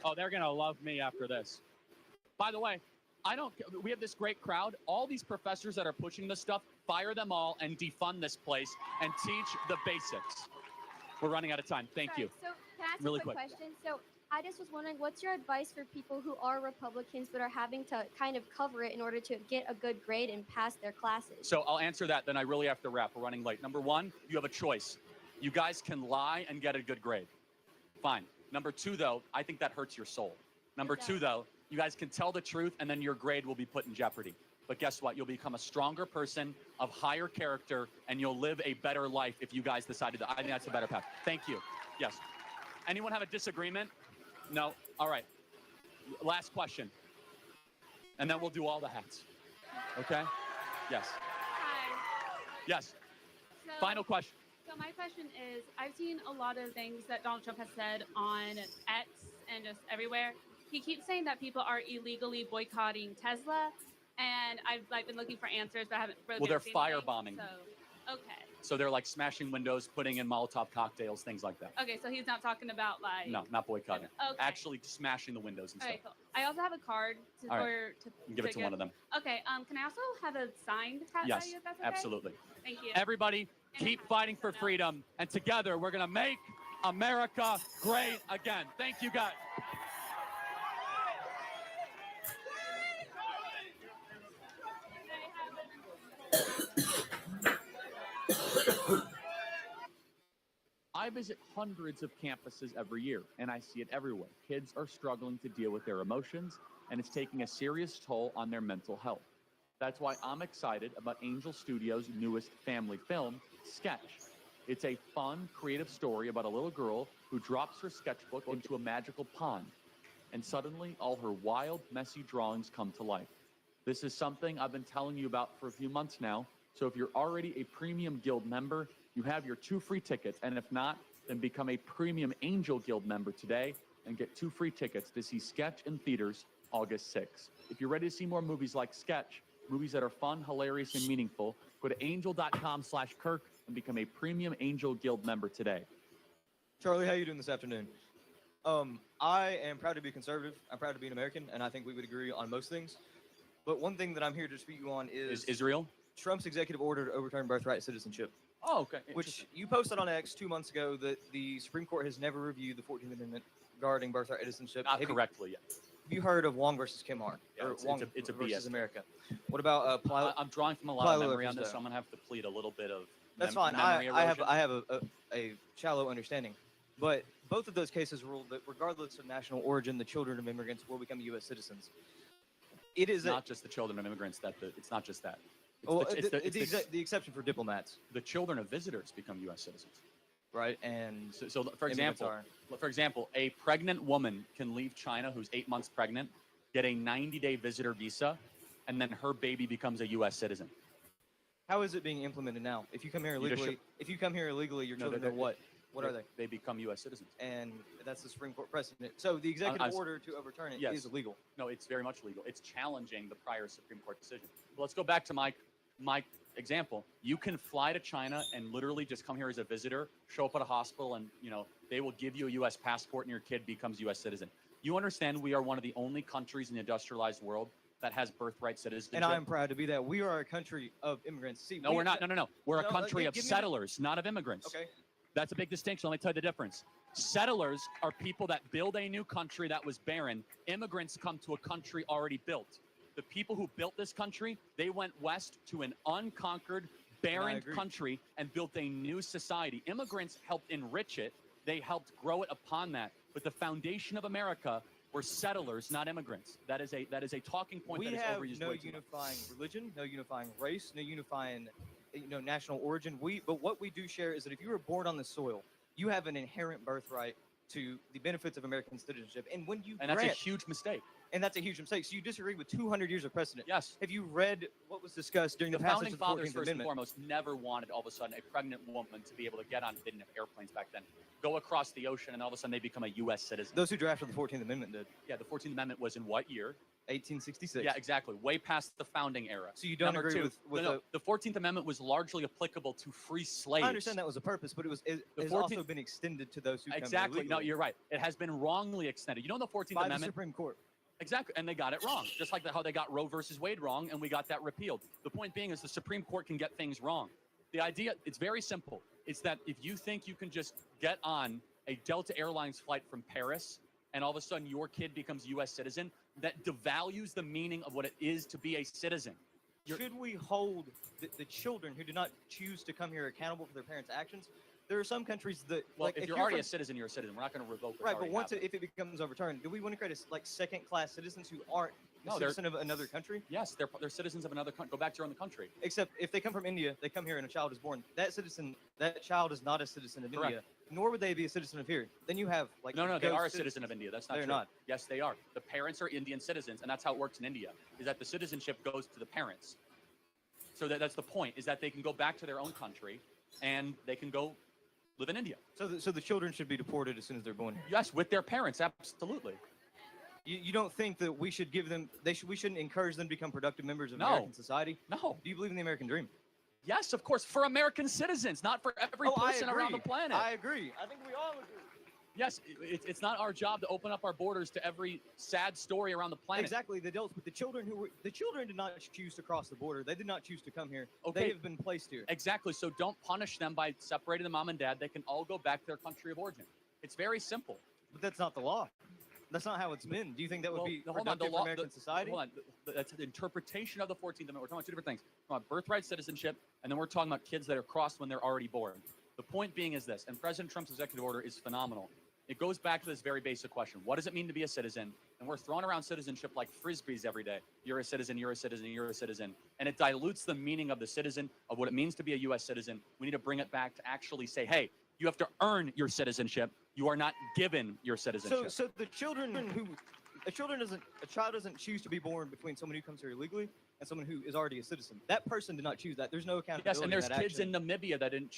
Oh, they're going to love me after this. By the way, I don't. We have this great crowd. All these professors that are pushing this stuff, fire them all and defund this place and teach the basics. We're running out of time. Thank you. So can I ask Really a quick quick. question? So I just was wondering, what's your advice for people who are Republicans but are having to kind of cover it in order to get a good grade and pass their classes? So I'll answer that, then I really have to wrap. We're running late. Number one, you have a choice. You guys can lie and get a good grade. Fine. Number two, though, I think that hurts your soul. Number two, though, you guys can tell the truth and then your grade will be put in jeopardy. But guess what? You'll become a stronger person of higher character and you'll live a better life if you guys decided to. I think that's a better path. Thank you. Yes. Anyone have a disagreement? No? All right. Last question. And then we'll do all the hats. Okay? Yes. Hi. Yes. So, Final question. So my question is, I've seen a lot of things that Donald Trump has said on X and just everywhere. He keeps saying that people are illegally boycotting Tesla, and I've been looking for answers, but I haven't really. Well, they're seen anything, firebombing. So, okay. So they're like smashing windows, putting in Molotov cocktails, things like that. Okay, so he's not talking about like. No, not boycotting. Okay. Actually smashing the windows and stuff. Okay, cool. I also have a card All right. to Give it to one of them. Okay. Can I also have a signed hat? Yes, by you, if that's okay? absolutely. Thank you. Everybody, keep fighting for freedom, and together we're going to make America great again. Thank you, guys. I visit hundreds of campuses every year, and I see it everywhere. Kids are struggling to deal with their emotions, and it's taking a serious toll on their mental health. That's why I'm excited about Angel Studios' newest family film, Sketch. It's a fun, creative story about a little girl who drops her sketchbook into a magical pond, and suddenly all her wild, messy drawings come to life. This is something I've been telling you about for a few months now, so if you're already a Premium Guild member, you have your 2 free tickets, and if not, then become a Premium Angel Guild member today and get 2 free tickets to see Sketch in theaters August 6th. If you're ready to see more movies like Sketch, movies that are fun, hilarious, and meaningful, go to angel.com/Kirk and become a Premium Angel Guild member today. Charlie, how you doing this afternoon? I am proud to be conservative. I'm proud to be an American, and I think we would agree on most things. But one thing that I'm here to speak on is Israel? Trump's executive order to overturn birthright citizenship. Oh, okay. Which you posted on X 2 months ago that the Supreme Court has never reviewed the 14th Amendment regarding birthright citizenship. Not correctly yet. Have you heard of Wong versus Kimar? Yeah, Or it's Wong a versus BS. America. What about I'm drawing from a lot of memory on this, so I'm going to have to plead a little bit of That's fine. memory I have erosion. a shallow understanding, but both of those cases ruled that regardless of national origin, the children of immigrants will become U.S. citizens. It is not just the children of immigrants. It's not just that. The exception for diplomats. The children of visitors become U.S. citizens. Right, and so for example, a pregnant woman can leave China who's 8 months pregnant, get a 90-day visitor visa, and then her baby becomes a U.S. citizen. How is it being implemented now? If you come here illegally, your children are what? What are they? They become U.S. citizens. And that's the Supreme Court precedent. So the executive order to overturn it is illegal. No, it's very much legal. It's challenging the prior Supreme Court decision. Well, let's go back to my example. You can fly to China and literally just come here as a visitor, show up at a hospital, and they will give you a U.S. passport, and your kid becomes U.S. citizen. You understand we are one of the only countries in the industrialized world that has birthright citizenship. And I am proud to be that. We are a country of immigrants. See, no, we're not. No. We're a country of settlers, not of immigrants. Okay. That's a big distinction. Let me tell you the difference. Settlers are people that build a new country that was barren. Immigrants come to a country already built. The people who built this country, they went west to an unconquered, barren country and built a new society. Immigrants helped enrich it. They helped grow it upon that. But the foundation of America were settlers, not immigrants. That is a talking point that is overused. We have no unifying religion, no unifying race, no unifying national origin. But what we do share is that if you were born on the soil, you have an inherent birthright to the benefits of American citizenship. And when you that's a huge mistake. And that's a huge mistake. So you disagree with 200 years of precedent. Yes. Have you read what was discussed during the passage of the 14th Founding Fathers, first and Amendment? foremost, never wanted all of a sudden a pregnant woman to be able to get on, they didn't have airplanes back then, go across the ocean, and all of a sudden they become a U.S. citizen. Those who drafted the 14th Amendment did. Yeah, the 14th Amendment was in what year? 1866. Yeah, exactly. Way past the founding era. So you don't agree with the 14th Amendment was largely applicable to free slaves. I understand that was a purpose, but it has also been extended to those who come Exactly. illegally. No, you're right. It has been wrongly extended. You know the 14th by Amendment? the Supreme Court. Exactly, and they got it wrong, just like how they got Roe versus Wade wrong, and we got that repealed. The point being is the Supreme Court can get things wrong. The idea, it's very simple. It's that if you think you can just get on a Delta Airlines flight from Paris, and all of a sudden your kid becomes a U.S. citizen, that devalues the meaning of what it is to be a citizen. Should we hold the children who do not choose to come here accountable for their parents' actions? There are some countries that, Well, like, if you're already a citizen, you're a citizen. We're not going to revoke what's right, but already once happened. if it becomes overturned, do we want to create second-class citizens who aren't a No, they're- citizen of another country? Yes, they're citizens of another country. Go back to your own country. Except if they come from India, they come here and a child is born. That child is not a citizen of Correct. India, nor would they be a citizen of here. Then you have like No, they ghost are a citizens. citizen of India. That's not They're true. not. Yes, they are. The parents are Indian citizens, and that's how it works in India, is that the citizenship goes to the parents. So that's the point, is that they can go back to their own country, and they can go live in India. So the children should be deported as soon as they're born here. Yes, with their parents, absolutely. You don't think that we should give them? We shouldn't encourage them to become productive members of No. American society? No. Do you believe in the American dream? Yes, of course, for American citizens, not for every person around the planet. I agree. I think we all agree. Yes, it's not our job to open up our borders to every sad story around the planet. Exactly, the adults, but the children did not choose to cross the border. They did not choose to come here. Okay. They have been placed here. Exactly. So don't punish them by separating the mom and dad. They can all go back to their country of origin. It's very simple. But that's not the law. That's not how it's been. Do you think that would be hold on, productive for American society? Hold on. That's the interpretation of the 14th Amendment. We're talking about two different things. We're talking about birthright citizenship, and then we're talking about kids that are crossed when they're already born. The point being is this, and President Trump's executive order is phenomenal. It goes back to this very basic question. What does it mean to be a citizen? And we're throwing around citizenship like frisbees every day. You're a citizen, you're a citizen, you're a citizen. And it dilutes the meaning of the citizen, of what it means to be a U.S. citizen. We need to bring it back to actually say, hey, you have to earn your citizenship. You are not given your citizenship. So the children who a child doesn't choose to be born between someone who comes here illegally and someone who is already a citizen. That person did not choose that. There's no accountability. Yes, and there's in that kids action. in Namibia that didn't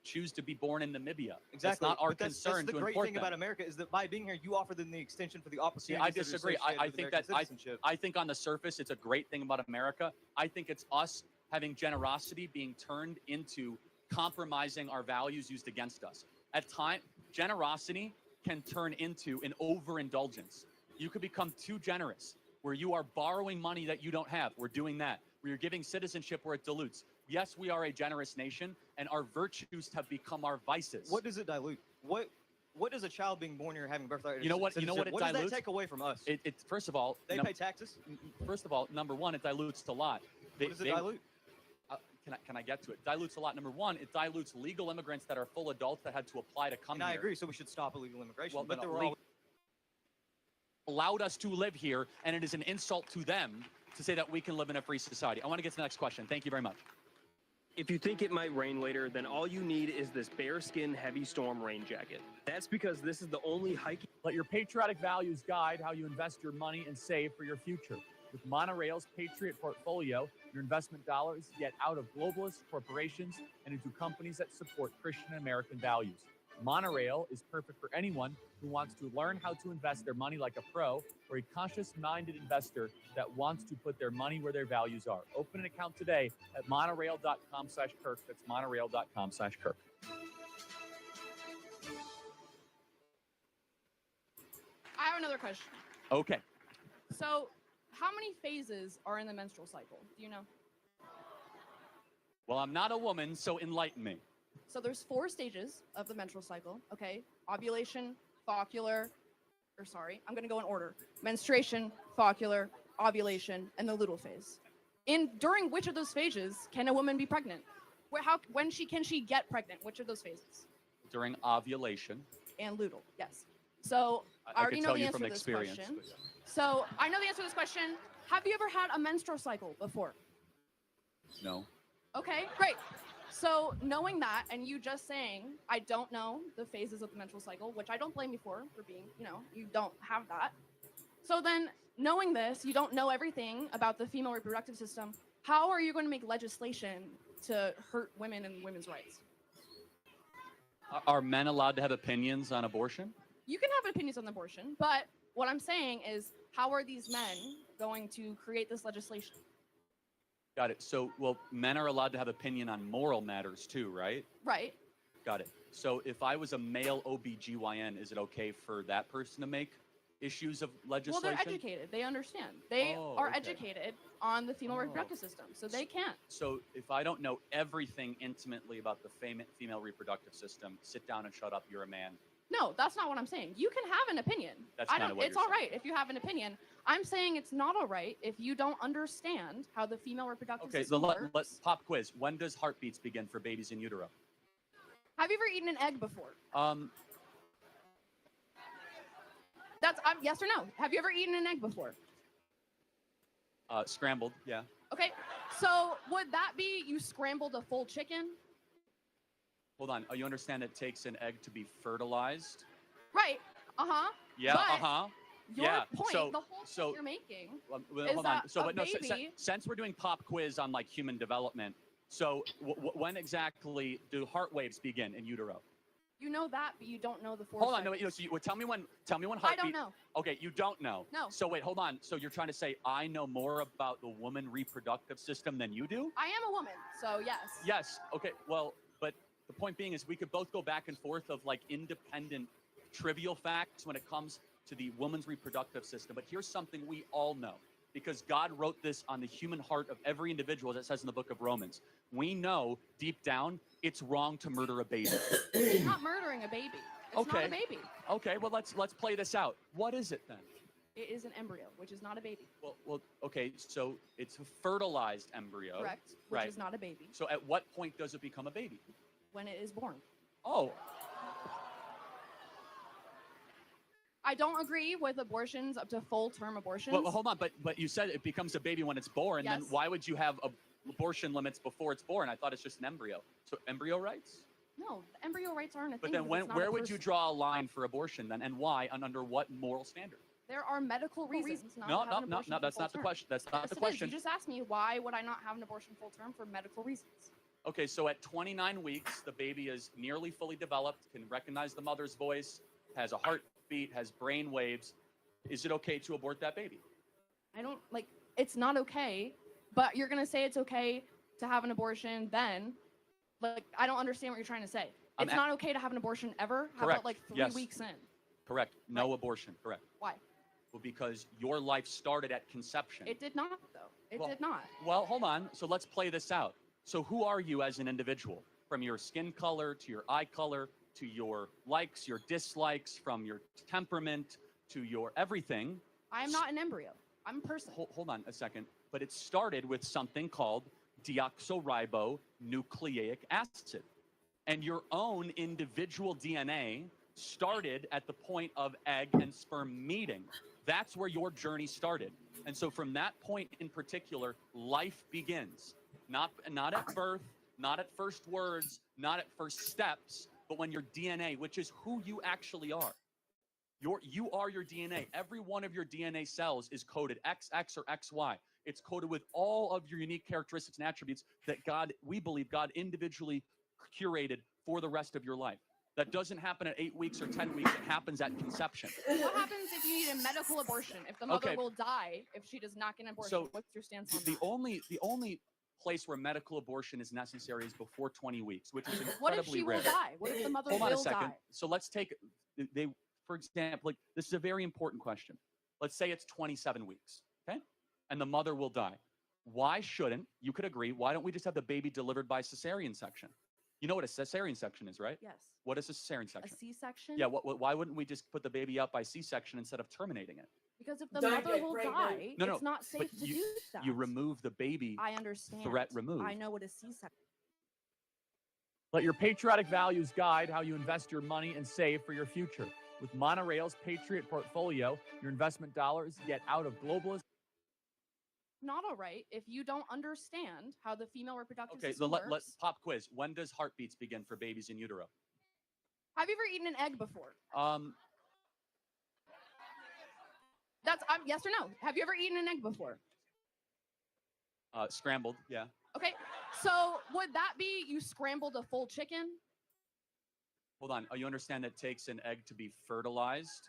choose to be born in Namibia. Exactly. That's not our But that's concern the to great import thing them. about America is that by being here, you offer them the extension for the See, opportunities. I that are disagree. associated I with think American citizenship. I think on the surface it's a great thing about America. I think it's us having generosity being turned into compromising our values used against us. At times, generosity can turn into an overindulgence. You could become too generous, where you are borrowing money that you don't have. We're doing that. Where you're giving citizenship where it dilutes. Yes, we are a generous nation, and our virtues have become our vices. What does it dilute? What does a child being born here having birthright? You know what? You know what it What dilutes? does that take away from us? It first of all, They pay taxes. First of all, number one, it dilutes a lot. What does it dilute? Can I get to it? Dilutes a lot. Number one, it dilutes legal immigrants that are full adults that had to apply to come And here. I agree. So we should stop illegal immigration. Well, but but there were allowed us to live here, and it is an insult to them to say that we can live in a free society. I want to get to the next question. Thank you very much. If you think it might rain later, then all you need is this bearskin heavy storm rain jacket. That's because this is the only hiking. Let your patriotic values guide how you invest your money and save for your future. With Monorail's Patriot Portfolio, your investment dollars get out of globalist corporations and into companies that support Christian American values. Monorail is perfect for anyone who wants to learn how to invest their money like a pro, or a conscious-minded investor that wants to put their money where their values are. Open an account today at monorail.com/Kirk. That's monorail.com/Kirk. I have another question. Okay. So, how many phases are in the menstrual cycle? Do you know? Well, I'm not a woman, so enlighten me. So there's 4 stages of the menstrual cycle, okay? Ovulation, follicular, I'm gonna go in order. Menstruation, follicular, ovulation, and the luteal phase. During which of those phases can a woman be pregnant? When can she get pregnant? Which of those phases? During ovulation. And luteal, yes. So I I already can know tell the you answer from to this experience. question. but yeah. So I know the answer to this question. Have you ever had a menstrual cycle before? No. Okay, great. So knowing that, and you just saying, I don't know the phases of the menstrual cycle, which I don't blame you for being, you don't have that. So then, knowing this, you don't know everything about the female reproductive system. How are you going to make legislation to hurt women and women's rights? Are men allowed to have opinions on abortion? You can have opinions on abortion, but what I'm saying is, how are these men going to create this legislation? Got it. So, well, men are allowed to have opinion on moral matters too, right? Right. Got it. So if I was a male OBGYN, is it okay for that person to make issues of Well, legislation? they're educated. They understand. They Oh, are okay. educated on the female reproductive system, so they can't. So if I don't know everything intimately about the female reproductive system, sit down and shut up. You're a man. No, that's not what I'm saying. You can have an opinion. That's I kinda don't. what It's you're all right if you have an opinion. I'm saying it's not all right if you don't understand how the female reproductive Okay, system works. let's pop quiz. When does heartbeats begin for babies in utero? Have you ever eaten an egg before? That's yes or no. Have you ever eaten an egg before? Scrambled, yeah. Okay, so would that be you scrambled a full chicken? Hold on. You understand it takes an egg to be fertilized? Right. Yeah. But Your Yeah. point, So, the whole so point you're making, well, is hold on. that So, a but no. baby. Since we're doing pop quiz on like human development, so when exactly do heart waves begin in utero? You know that, but you don't know the four. Hold on. No. cycles. So tell me when. Tell me when I heartbeat. don't know. Okay, you don't know. No. So wait, hold on. So you're trying to say I know more about the woman reproductive system than you do? I am a woman, so yes. Yes. Okay. Well, but the point being is we could both go back and forth of like independent trivial facts when it comes to the woman's reproductive system. But here's something we all know, because God wrote this on the human heart of every individual, as it says in the book of Romans. We know deep down it's wrong to murder a baby. It's not murdering a baby. It's Okay. not a baby. Okay. Well, let's play this out. What is it then? It is an embryo, which is not a baby. Well, okay. So it's a fertilized embryo. Correct. Which Right. is not a baby. So at what point does it become a baby? When it is born. Oh, I don't agree with abortions up to full-term abortions. well, hold on. But you said it becomes a baby when it's born. Then Yes. why would you have abortion limits before it's born? I thought it's just an embryo. So embryo rights? No, the embryo rights aren't a But thing. then because it's not where a would you person. draw a line for abortion then, and why, and under what moral standard? There are medical reasons not No, to have no, an no, abortion no. for That's full not the term. question. That's not Yes, the it is. question. You just asked me why would I not have an abortion full term for medical reasons. Okay, so at 29 weeks, the baby is nearly fully developed, can recognize the mother's voice, has a heartbeat, has brain waves. Is it okay to abort that baby? I don't like. It's not okay, but you're gonna say it's okay to have an abortion then. Like, I don't understand what you're trying to say. I'm It's not okay to have an abortion ever. How Correct. about like 3 Yes. weeks in? Correct. No abortion. Correct. Why? Well, because your life started at conception. It did not, though. It Well- did not. Well, hold on. So let's play this out. So who are you as an individual? From your skin color to your eye color to your likes, your dislikes, from your temperament to your everything. I am not an embryo. I'm a person. Hold on a second. But it started with something called deoxyribonucleic acid. And your own individual DNA started at the point of egg and sperm meeting. That's where your journey started. And so from that point in particular, life begins. Not at birth, not at first words, not at first steps, but when your DNA, which is who you actually are. You are your DNA. Every one of your DNA cells is coded XX or XY. It's coded with all of your unique characteristics and attributes that we believe God individually curated for the rest of your life. That doesn't happen at 8 weeks or 10 weeks. It happens at conception. What happens if you need a medical abortion? If the mother Okay. will die if she does not get an abortion? So What's your stance on the that? only place where medical abortion is necessary is before 20 weeks, which is incredibly What if she rare. will die? What if the mother Hold will on a second. die? So let's take for example, like this is a very important question. Let's say it's 27 weeks, okay? And the mother will die. Why shouldn't, you could agree, why don't we just have the baby delivered by cesarean section? You know what a cesarean section is, right? Yes. What is a cesarean A section? C-section? Yeah, why wouldn't we just put the baby out by C-section instead of terminating it? Because if the Don't mother get will pregnant. die, No, no, it's not but safe to do that. You remove the baby. I understand. Threat removed. I know what a C-section. Let your patriotic values guide how you invest your money and save for your future. With Monorail's Patriot Portfolio, your investment dollars get out of globalist. Not all right if you don't understand how the female reproductive Okay, so system let's works. pop quiz. When does heartbeats begin for babies in utero? Have you ever eaten an egg before? That's yes or no. Have you ever eaten an egg before? Scrambled, yeah. Okay, so would that be you scrambled a full chicken? Hold on. You understand that it takes an egg to be fertilized?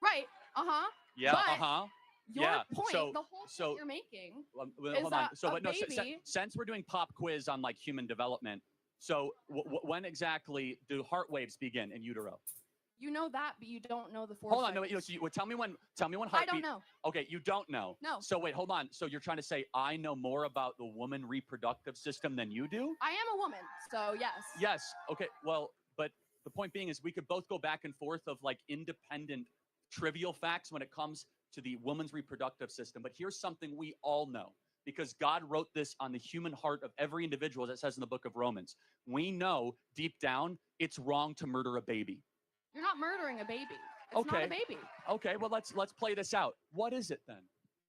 Right. Uh-huh. Yeah. But Your Yeah. point, So, the whole so point you're making, well, is hold on. that So, a but no. baby- Since we're doing pop quiz on like human development, so when exactly do heart waves begin in utero? You know that, but you don't know the four. Hold on, no, so tell me when heartbeat. I don't know. Okay, you don't know. No. So wait, hold on. So you're trying to say I know more about the woman reproductive system than you do? I am a woman, so yes. Yes. Okay. Well, but the point being is we could both go back and forth of like independent trivial facts when it comes to the woman's reproductive system. But here's something we all know, because God wrote this on the human heart of every individual, as it says in the book of Romans. We know deep down it's wrong to murder a baby. You're not murdering a baby. It's not a baby. Okay, well let's play this out. What is it then?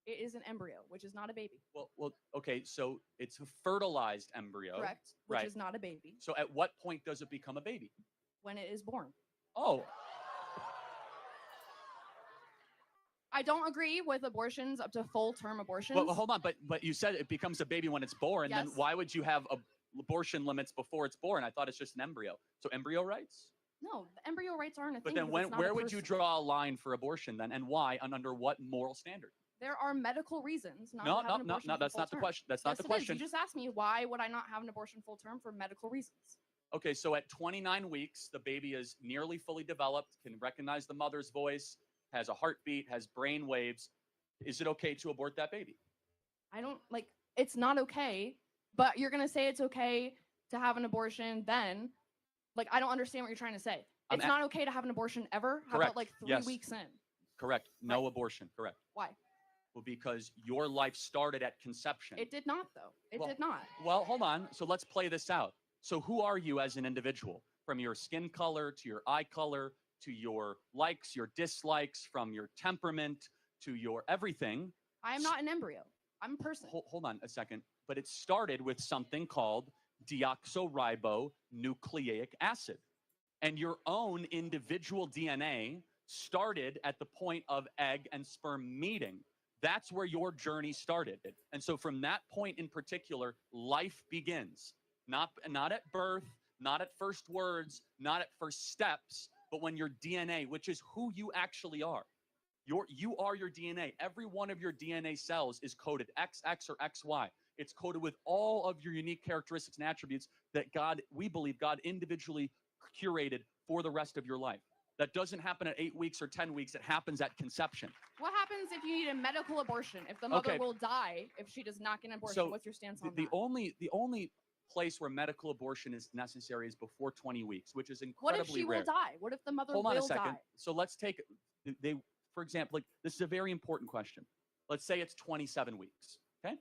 It is an embryo, which is not a baby. Well, okay, so it's a fertilized embryo. Correct, which right? is not a baby. So at what point does it become a baby? When it is born. Oh. I don't agree with abortions up to full-term abortions. Well, hold on, but you said it becomes a baby when it's born. Yes. Then why would you have abortion limits before it's born? I thought it's just an embryo. So embryo rights? No, the embryo rights aren't a But thing. then because it's not where a would you person. draw a line for abortion then, and why, and under what moral standard? There are medical reasons not No, to have an no, abortion. no, for that's full not the term. question. That's not Yes, the it is. question. You just asked me why would I not have an abortion full term for medical reasons. Okay, so at 29 weeks, the baby is nearly fully developed, can recognize the mother's voice, has a heartbeat, has brain waves. Is it okay to abort that baby? I don't like. It's not okay, but you're gonna say it's okay to have an abortion then. Like, I don't understand what you're trying to say. I'm It's a- not okay to have an abortion ever. How Correct. about like 3 Yes. weeks in? Correct. No abortion. Correct. Why? Well, because your life started at conception. It did not, though. It Well- did not. Well, hold on. So let's play this out. So who are you as an individual? From your skin color to your eye color to your likes, your dislikes, from your temperament to your everything. I am not an embryo. I'm a person. Hold on a second. But it started with something called deoxyribonucleic acid. And your own individual DNA started at the point of egg and sperm meeting. That's where your journey started. And so from that point in particular, life begins. Not at birth, not at first words, not at first steps, but when your DNA, which is who you actually are. You are your DNA. Every one of your DNA cells is coded XX or XY. It's coded with all of your unique characteristics and attributes that we believe God individually curated for the rest of your life. That doesn't happen at 8 weeks or 10 weeks. It happens at conception. What happens if you need a medical abortion? If the mother Okay. will die if she does not get an abortion? So What's your stance on the that? only place where medical abortion is necessary is before 20 weeks, which is What incredibly if she rare. will die? What if the mother Hold will on a second. die? So let's take for example, like this is a very important question. Let's say it's 27 weeks, okay?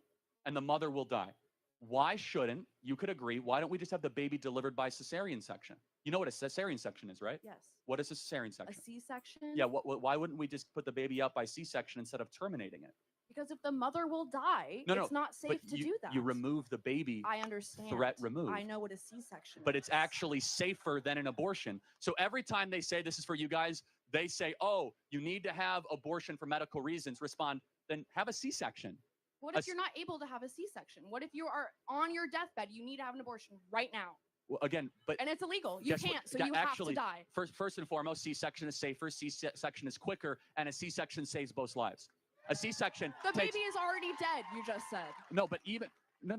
And the mother will die. Why shouldn't, you could agree, why don't we just have the baby delivered by cesarean section? You know what a cesarean section is, right? Yes. What is a cesarean A section? C-section? Yeah, why wouldn't we just put the baby out by C-section instead of terminating it? Because if the mother will die, No, it's not safe but to you, do that. You remove the baby. I understand. Threat removed. I know what a C-section But is. it's actually safer than an abortion. So every time they say this is for you guys, they say, oh, you need to have abortion for medical reasons. Respond, then have a C-section. What if you're not able to have a C-section? What if you are on your deathbed? You need to have an abortion right now. Well, again, but And it's illegal. You guess what? can't, so Yeah, you actually, have to die. First and foremost, C-section is safer, C-section is quicker, and a C-section saves both lives. A C-section The takes, baby is already dead, you just said. no, but even, no.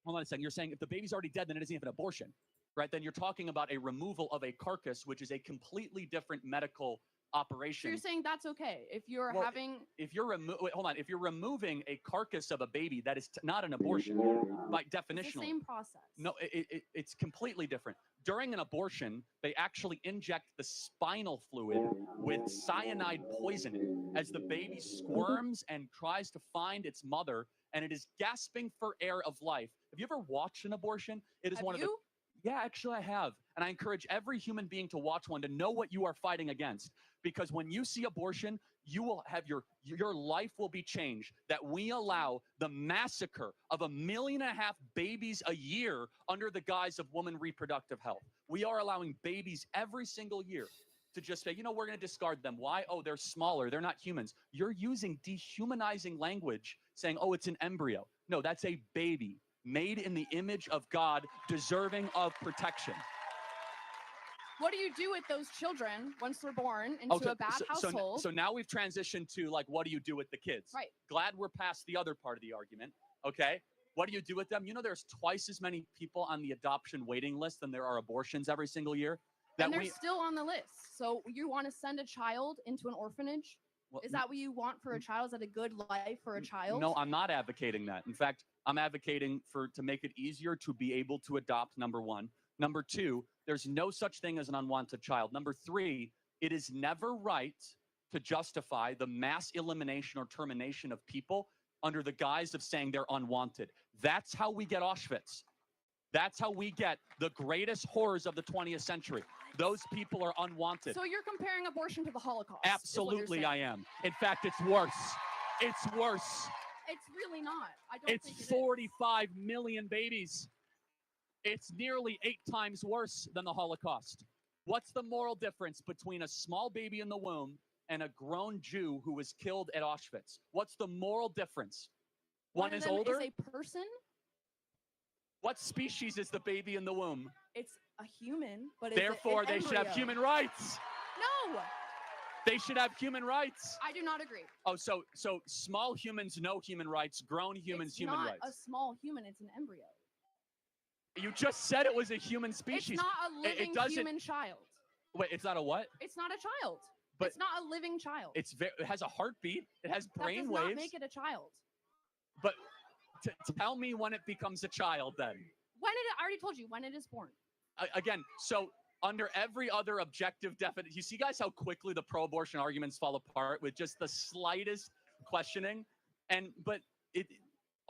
Hold on a second. You're saying if the baby's already dead, then it isn't even an abortion, right? Then you're talking about a removal of a carcass, which is a completely different medical So operation. you're saying that's okay if you're Well, having. If you're hold on. If you're removing a carcass of a baby, that is not an abortion by definition. It's the same process. No, it's completely different. During an abortion, they actually inject the spinal fluid with cyanide poisoning as the baby squirms and tries to find its mother, and it is gasping for air of life. Have you ever watched an abortion? It is Have one of you? the. Yeah, actually, I have. And I encourage every human being to watch one to know what you are fighting against. Because when you see abortion, you will have your life will be changed. That we allow the massacre of 1.5 million babies a year under the guise of woman reproductive health. We are allowing babies every single year to just say, we're going to discard them. Why? Oh, they're smaller. They're not humans. You're using dehumanizing language saying, oh, it's an embryo. No, that's a baby made in the image of God, deserving of protection. What do you do with those children once they're born into a bad household? So now we've transitioned to what do you do with the kids? Right. Glad we're past the other part of the argument. Okay. What do you do with them? There's twice as many people on the adoption waiting list than there are abortions every single year. And they're still on the list. So you want to send a child into an orphanage? Well, Is that what you want for a child? Is that a good life for a child? No, I'm not advocating that. In fact, I'm advocating to make it easier to be able to adopt, number one. Number two, there's no such thing as an unwanted child. Number three, it is never right to justify the mass elimination or termination of people under the guise of saying they're unwanted. That's how we get Auschwitz. That's how we get the greatest horrors of the 20th century. Those people are unwanted. So you're comparing abortion to the Holocaust? Absolutely, I am. In fact, it's worse. It's worse. It's really not. I don't It's think it is. 45 million babies. It's nearly 8 times worse than the Holocaust. What's the moral difference between a small baby in the womb and a grown Jew who was killed at Auschwitz? What's the moral difference? One is older. Is a person. What species is the baby in the womb? It's a human, but therefore they should have human rights. No. They should have human rights. I do not agree. Oh, so small humans no human rights, grown humans human not rights. A small human, it's an embryo. You just said it was a human species. It's not a living human child. Wait, it's not a what? It's not a child. But it's not a living child. It has a heartbeat. It has brain that does waves. not make it a child. But tell me when it becomes a child then. When I already told you, when it is born. Again, so under every other objective definition, you see guys how quickly the pro-abortion arguments fall apart with just the slightest questioning. But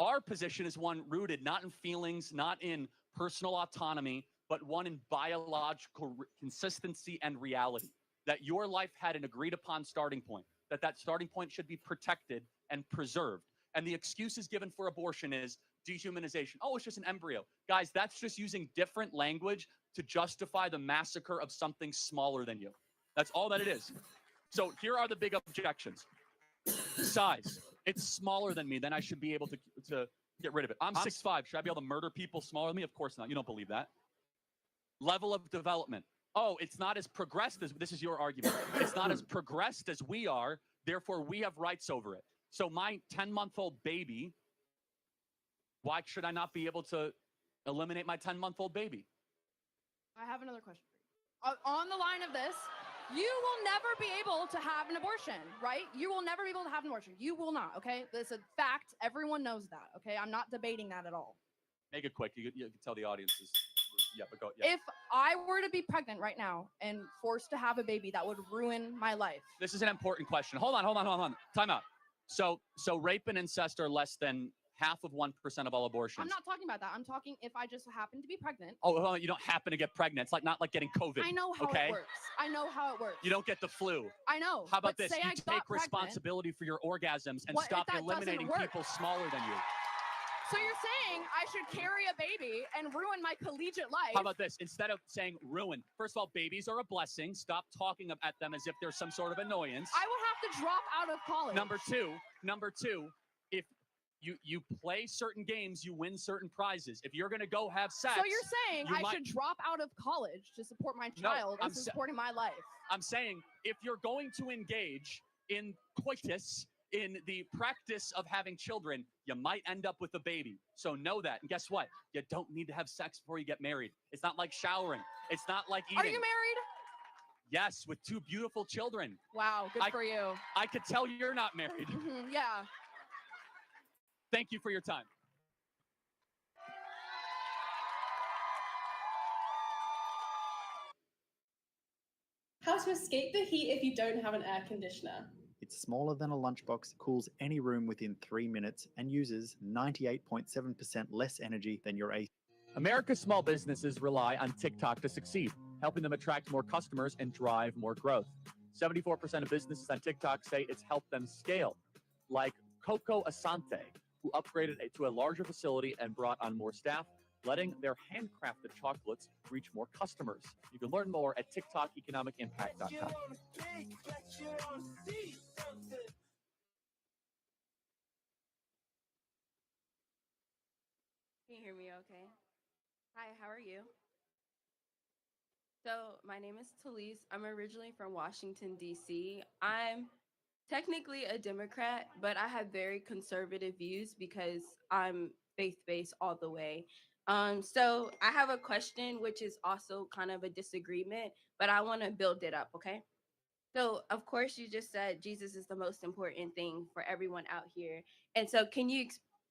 our position is one rooted not in feelings, not in personal autonomy, but one in biological consistency and reality. That your life had an agreed upon starting point, that starting point should be protected and preserved. And the excuses given for abortion is dehumanization. Oh, it's just an embryo. Guys, that's just using different language to justify the massacre of something smaller than you. That's all that it is. So here are the big objections. Size. It's smaller than me. Then I should be able to get rid of it. I'm 6'5". Should I be able to murder people smaller than me? Of course not. You don't believe that. Level of development. Oh, it's not as progressed as, this is your argument. It's not as progressed as we are. Therefore, we have rights over it. So my 10-month-old baby, why should I not be able to eliminate my 10-month-old baby? I have another question for you. On the line of this, you will never be able to have an abortion, right? You will never be able to have an abortion. You will not, okay? That's a fact. Everyone knows that, okay? I'm not debating that at all. Make it quick. You can tell the audiences. Yeah, but go. Yeah. If I were to be pregnant right now and forced to have a baby, that would ruin my life. This is an important question. Hold on. Time out. So rape and incest are less than 0.5% of all abortions. I'm not talking about that. I'm talking if I just happen to be pregnant. Oh, you don't happen to get pregnant. It's not like getting COVID. I know how it works. I know how it works. You don't get the flu. I know. How about but this? say You I take got pregnant, responsibility for your orgasms and What if stop that doesn't eliminating work? people smaller than you. So you're saying I should carry a baby and ruin my collegiate life? How about this? Instead of saying ruin, first of all, babies are a blessing. Stop talking at them as if they're some sort of annoyance. I will have to drop out of college. Number two, if you play certain games, you win certain prizes. If you're going to go have sex. So you're saying I should drop out of college to support my child I'm instead of supporting my life? I'm saying if you're going to engage in coitus, in the practice of having children, you might end up with a baby. So know that. And guess what? You don't need to have sex before you get married. It's not like showering. It's not like eating. Are you married? Yes, with 2 beautiful children. Wow, good for you. I could tell you're not married. Yeah. Thank you for your time. How to escape the heat if you don't have an air conditioner. It's smaller than a lunchbox, cools any room within 3 minutes, and uses 98.7% less energy than your AC. America's small businesses rely on TikTok to succeed, helping them attract more customers and drive more growth. 74% of businesses on TikTok say it's helped them scale, like Coco Asante, who upgraded to a larger facility and brought on more staff, letting their handcrafted chocolates reach more customers. You can learn more at TikTokeconomicimpact.com. Can you hear me okay? Hi, how are you? So, my name is Talise. I'm originally from Washington, D.C. I'm technically a Democrat, but I have very conservative views because I'm faith-based all the way. So I have a question, which is also kind of a disagreement, but I want to build it up, okay? So, of course, you just said Jesus is the most important thing for everyone out here. And so, can you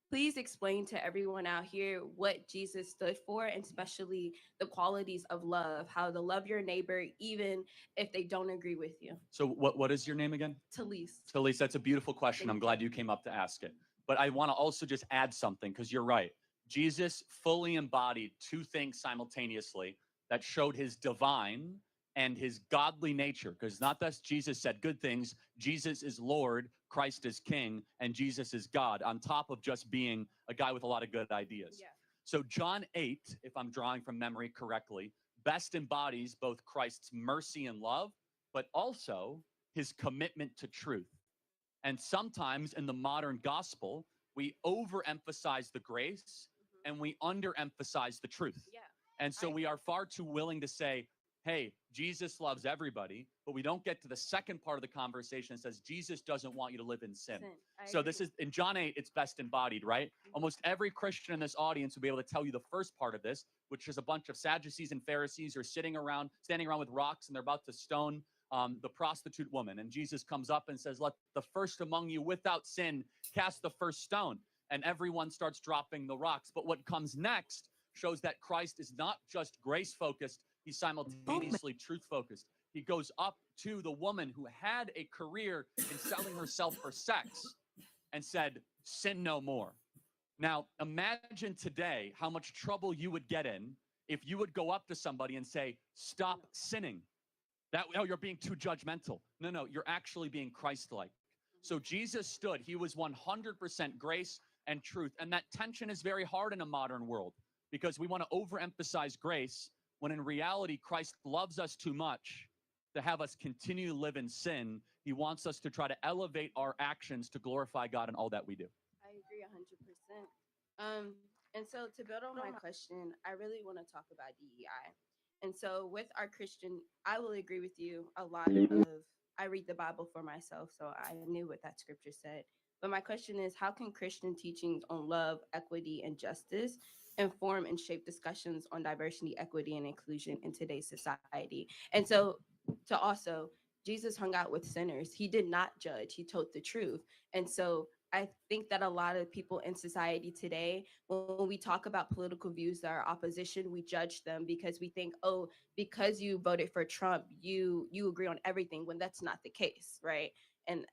please explain to everyone out here what Jesus stood for, and especially the qualities of love, how to love your neighbor, even if they don't agree with you? So what is your name again? Talise. Talise, that's a beautiful question. I'm glad you came up to ask it. But I want to also just add something, because you're right. Jesus fully embodied two things simultaneously that showed his divine and his godly nature, because not that Jesus said good things. Jesus is Lord, Christ is King, and Jesus is God, on top of just being a guy with a lot of good ideas. Yeah. So John 8, if I'm drawing from memory correctly, best embodies both Christ's mercy and love, but also his commitment to truth. And sometimes in the modern gospel, we overemphasize the grace and we underemphasize the truth. Yeah. And so we are far too willing to say, hey, Jesus loves everybody, but we don't get to the second part of the conversation that says Jesus doesn't want you to live in sin. So this is, in John 8, it's best embodied, right? Almost every Christian in this audience will be able to tell you the first part of this, which is a bunch of Sadducees and Pharisees are standing around with rocks, and they're about to stone the prostitute woman. And Jesus comes up and says, let the first among you without sin cast the first stone. And everyone starts dropping the rocks. But what comes next shows that Christ is not just grace-focused, he's simultaneously truth-focused. He goes up to the woman who had a career in selling herself for sex and said, sin no more. Now, imagine today how much trouble you would get in if you would go up to somebody and say, stop sinning. Oh, you're being too judgmental. No, you're actually being Christ-like. So Jesus stood. He was 100% grace and truth. And that tension is very hard in a modern world, because we want to overemphasize grace when in reality, Christ loves us too much to have us continue to live in sin. He wants us to try to elevate our actions to glorify God in all that we do. I agree 100%. And so to build on my question, I really want to talk about DEI. And so with our Christian, I will agree with you a lot of, I read the Bible for myself, so I knew what that scripture said. But my question is, how can Christian teachings on love, equity, and justice inform and shape discussions on diversity, equity, and inclusion in today's society? And so to also, Jesus hung out with sinners. He did not judge. He told the truth. And so I think that a lot of people in society today, when we talk about political views that are opposition, we judge them because we think, oh, because you voted for Trump, you agree on everything, when that's not the case, right? And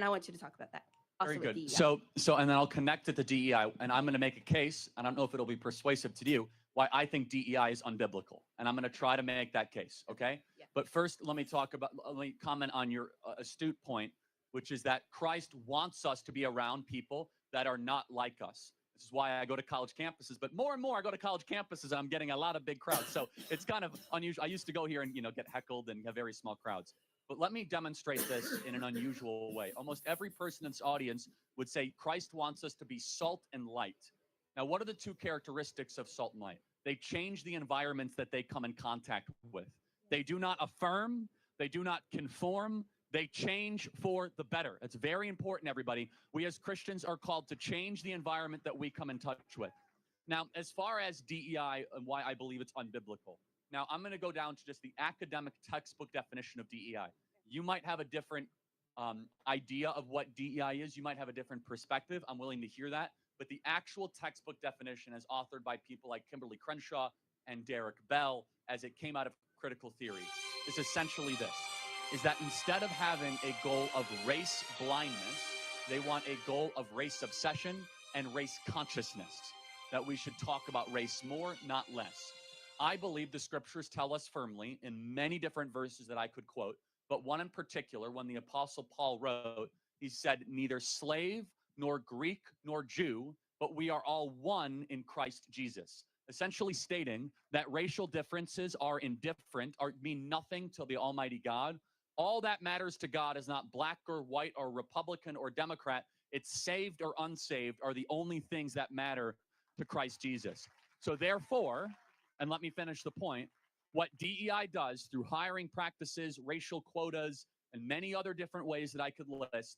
I want you to talk about that. Very good. So, and then I'll connect it to DEI, and I'm going to make a case. I don't know if it'll be persuasive to you, why I think DEI is unbiblical, and I'm going to try to make that case. Okay. Yeah. But first, let me comment on your astute point, which is that Christ wants us to be around people that are not like us. This is why I go to college campuses, but more and more I go to college campuses, and I'm getting a lot of big crowds. So it's kind of unusual. I used to go here and get heckled and have very small crowds. But let me demonstrate this in an unusual way. Almost every person in this audience would say Christ wants us to be salt and light. Now, what are the two characteristics of salt and light? They change the environments that they come in contact with. They do not affirm. They do not conform. They change for the better. That's very important, everybody. We as Christians are called to change the environment that we come in touch with. Now, as far as DEI and why I believe it's unbiblical, now I'm going to go down to just the academic textbook definition of DEI. You might have a different idea of what DEI is. You might have a different perspective. I'm willing to hear that. But the actual textbook definition is authored by people like Kimberly Crenshaw and Derek Bell, as it came out of critical theory, is essentially this, is that instead of having a goal of race blindness, they want a goal of race obsession and race consciousness, that we should talk about race more, not less. I believe the scriptures tell us firmly in many different verses that I could quote, but one in particular, when the Apostle Paul wrote, he said, neither slave nor Greek nor Jew, but we are all one in Christ Jesus. Essentially stating that racial differences are indifferent, or mean nothing to the Almighty God. All that matters to God is not black or white or Republican or Democrat. It's saved or unsaved are the only things that matter to Christ Jesus. So therefore, and let me finish the point, what DEI does through hiring practices, racial quotas, and many other different ways that I could list,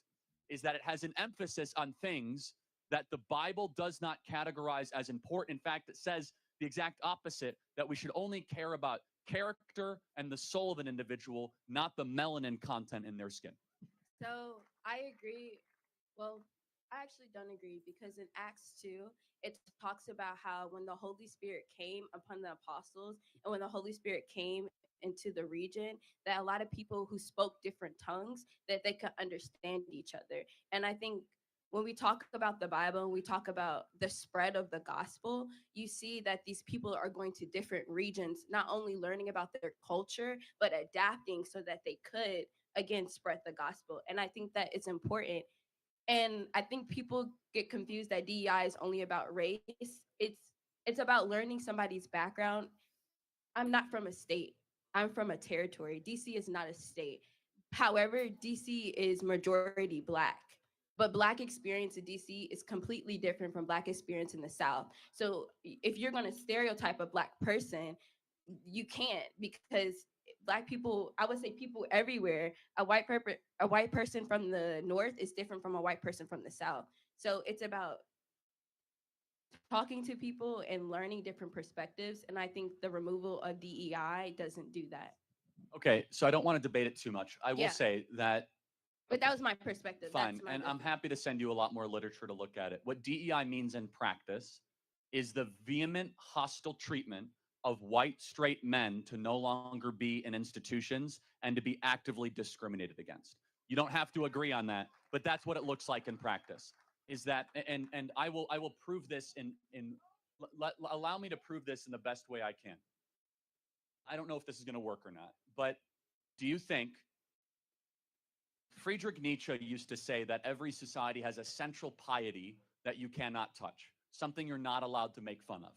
is that it has an emphasis on things that the Bible does not categorize as important. In fact, it says the exact opposite, that we should only care about character and the soul of an individual, not the melanin content in their skin. So I agree. Well, I actually don't agree because in Acts 2, it talks about how when the Holy Spirit came upon the apostles and when the Holy Spirit came into the region, that a lot of people who spoke different tongues, that they could understand each other. And I think when we talk about the Bible and we talk about the spread of the gospel, you see that these people are going to different regions, not only learning about their culture, but adapting so that they could, again, spread the gospel. And I think that it's important. And I think people get confused that DEI is only about race. It's about learning somebody's background. I'm not from a state. I'm from a territory. DC is not a state. However, DC is majority Black. But Black experience in DC is completely different from Black experience in the South. So if you're going to stereotype a Black person, you can't, because Black people, I would say people everywhere, a white person from the North is different from a white person from the South. So it's about talking to people and learning different perspectives. And I think the removal of DEI doesn't do that. Okay, so I don't want to debate it too much. I will Yeah. say that. But that was my perspective. Fine, That's my and I'm happy to send you a lot more literature to look at it. What DEI means in practice is the vehement hostile treatment of white straight men to no longer be in institutions and to be actively discriminated against. You don't have to agree on that, but that's what it looks like in practice. Is that, and I will prove this allow me to prove this in the best way I can. I don't know if this is going to work or not, but do you think Friedrich Nietzsche used to say that every society has a central piety that you cannot touch, something you're not allowed to make fun of?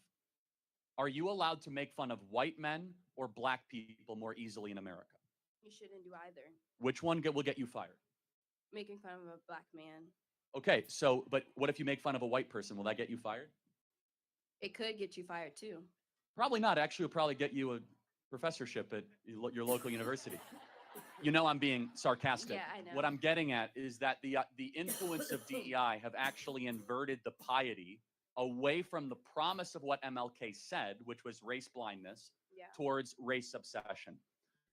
Are you allowed to make fun of white men or Black people more easily in America? You shouldn't do either. Which one will get you fired? Making fun of a Black man. Okay, so, but what if you make fun of a white person? Will that get you fired? It could get you fired too. Probably not. Actually, it'll probably get you a professorship at your local university. You know I'm being sarcastic. Yeah, I know. What I'm getting at is that the influence of DEI have actually inverted the piety away from the promise of what MLK said, which was race blindness, towards race obsession.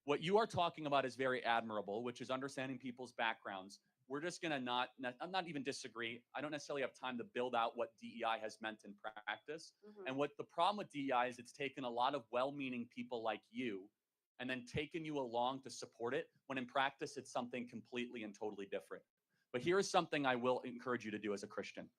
What you are talking about is very admirable, which is understanding people's backgrounds. We're just going to I'm not even disagree. I don't necessarily have time to build out what DEI has meant in practice. Mhm. And what the problem with DEI is, it's taken a lot of well-meaning people like you and then taken you along to support it, when in practice it's something completely and totally different. But here is something I will encourage you to do as a Christian.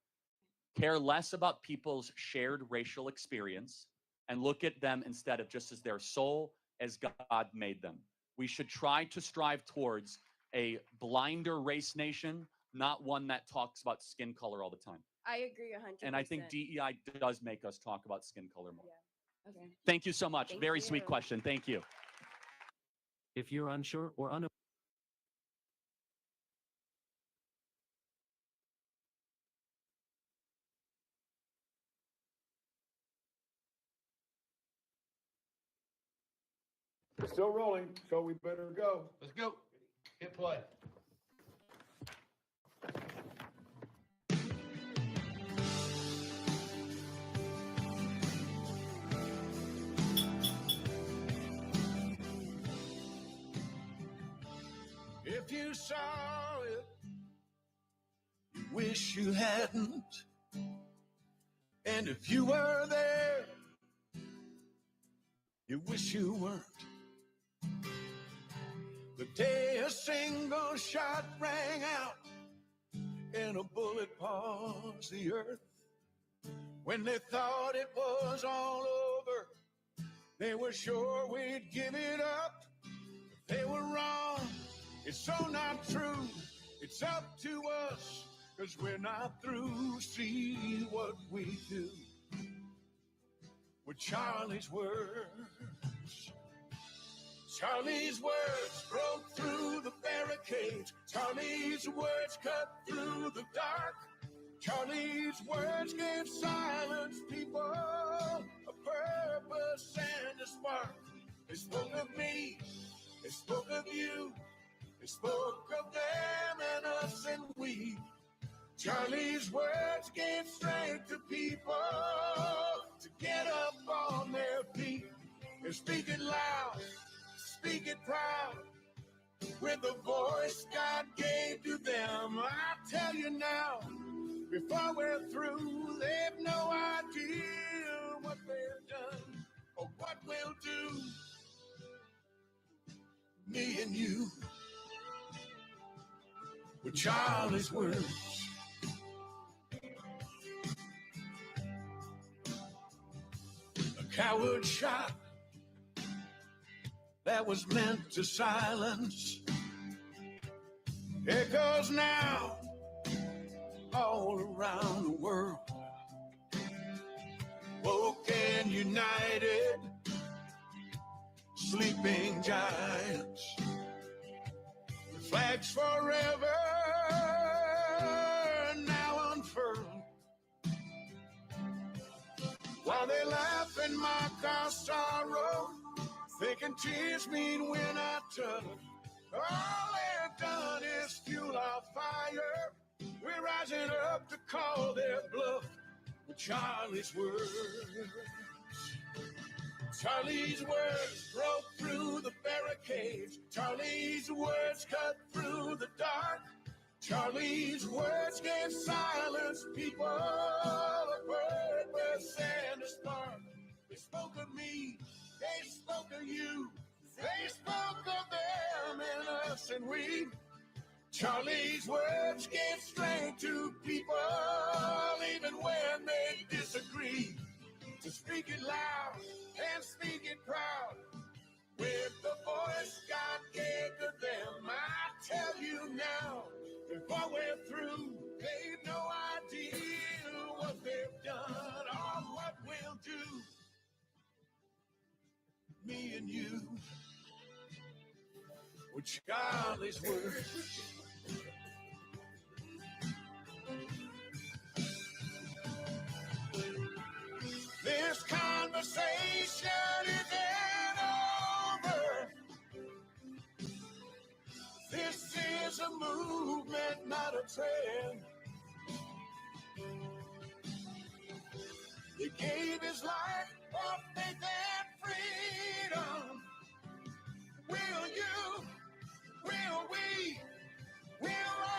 Care less about people's shared racial experience and look at them instead of just as their soul, as God made them. We should try to strive towards a blinder race nation, not one that talks about skin color all the time. I agree 100%. And I think DEI does make us talk about skin color more. Yeah. Okay. Thank you so much. Thank Very you. sweet question. Thank you. If you're unsure or unaware, We're still rolling, so we better go. Let's go. Hit play. If you saw it, you wish you hadn't. And if you were there, you wish you weren't. The day a single shot rang out and a bullet paused the earth. When they thought it was all over, they were sure we'd give it up. If they were wrong, it's so not true. It's up to us, 'cause we're not through. See what we do with Charlie's words. Charlie's words broke through the barricades. Charlie's words cut through the dark. Charlie's words gave silence people a purpose and a spark. They spoke of me, they spoke of you, they spoke of them and us and we. Charlie's words gave strength to people to get up on their feet and speak it loud, speak it proud, with the voice God gave to them. I tell you now, before we're through, they've no idea what they've done or what we'll do. Me and you, with Charlie's words. A coward shot that was meant to silence echoes now all around the world. Woke and united, sleeping giants, the flags forever now unfurled. While they laugh and mock our sorrow, thinking tears mean we're not tough. All they've done is fuel our fire. We're rising up to call their bluff with Charlie's words. Charlie's words broke through the barricades. Charlie's words cut through the dark. Charlie's words gave silence people a purpose and a spark. They spoke of me, they spoke of you, they spoke of them and us and we. Charlie's words gave strength to people even when they disagree. To speak it loud and speak it proud with the voice God gave to them. I tell you now, before we're through, they've no idea what they've done or what we'll do. Me and you, with Charlie's words. This conversation isn't over. This is a movement, not a trend. He gave his life for faith and freedom. Will you? Will we? Will I?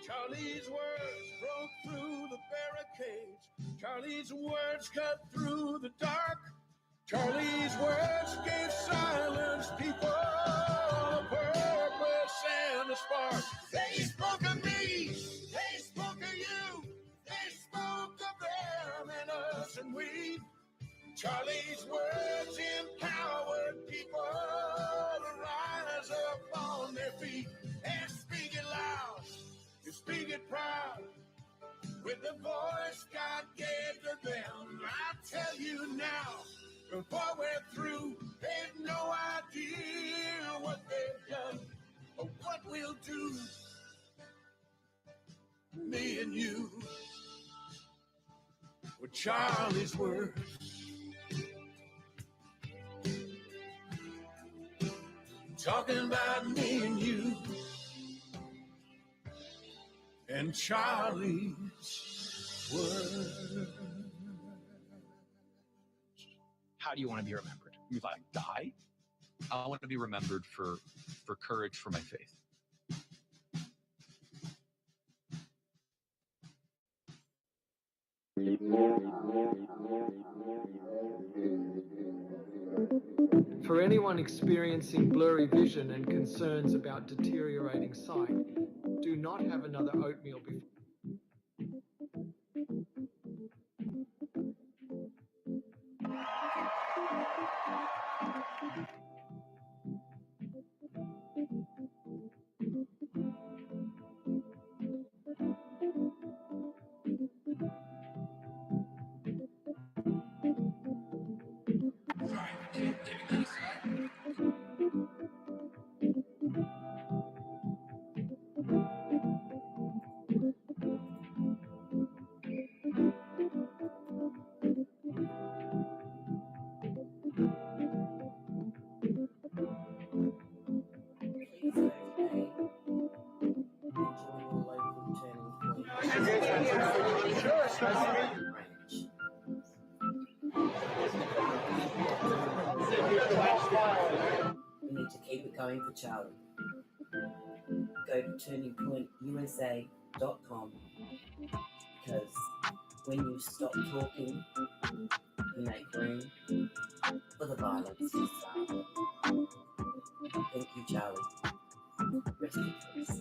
Charlie's words broke through the barricades. Charlie's words cut through the dark. Charlie's words gave silence people a purpose and a spark. They spoke of me, they spoke of you, they spoke of them and us and we. Charlie's words empowered people to rise up on their feet and speak it loud. You speak it proud with the voice God gave to them. I tell you now, before we're through, they've no idea what they've done or what we'll do. Me and you, with Charlie's words. Talking about me and you. And Charlie's words. How do you want to be remembered? If I die, I want to be remembered for courage for my faith. For anyone experiencing blurry vision and concerns about deteriorating sight, do not have another oatmeal before. We need to keep it going for Charlie. Go to turningpointusa.com because when you stop talking, you make room for the violence to start. Thank you, Charlie. Rest in peace.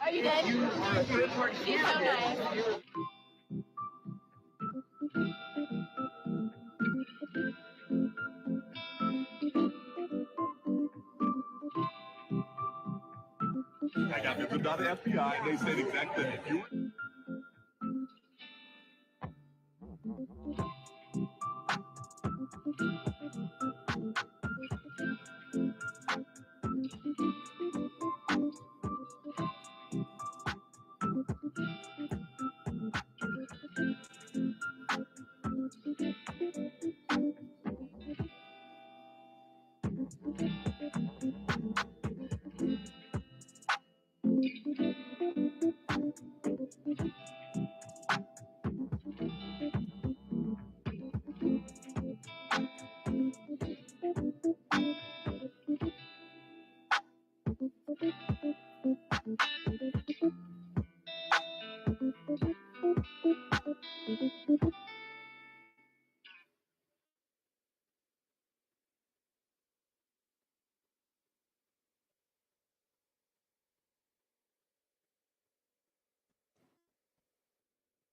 Are you good? You're so nice. I got this from the FBI, and they said exactly if you.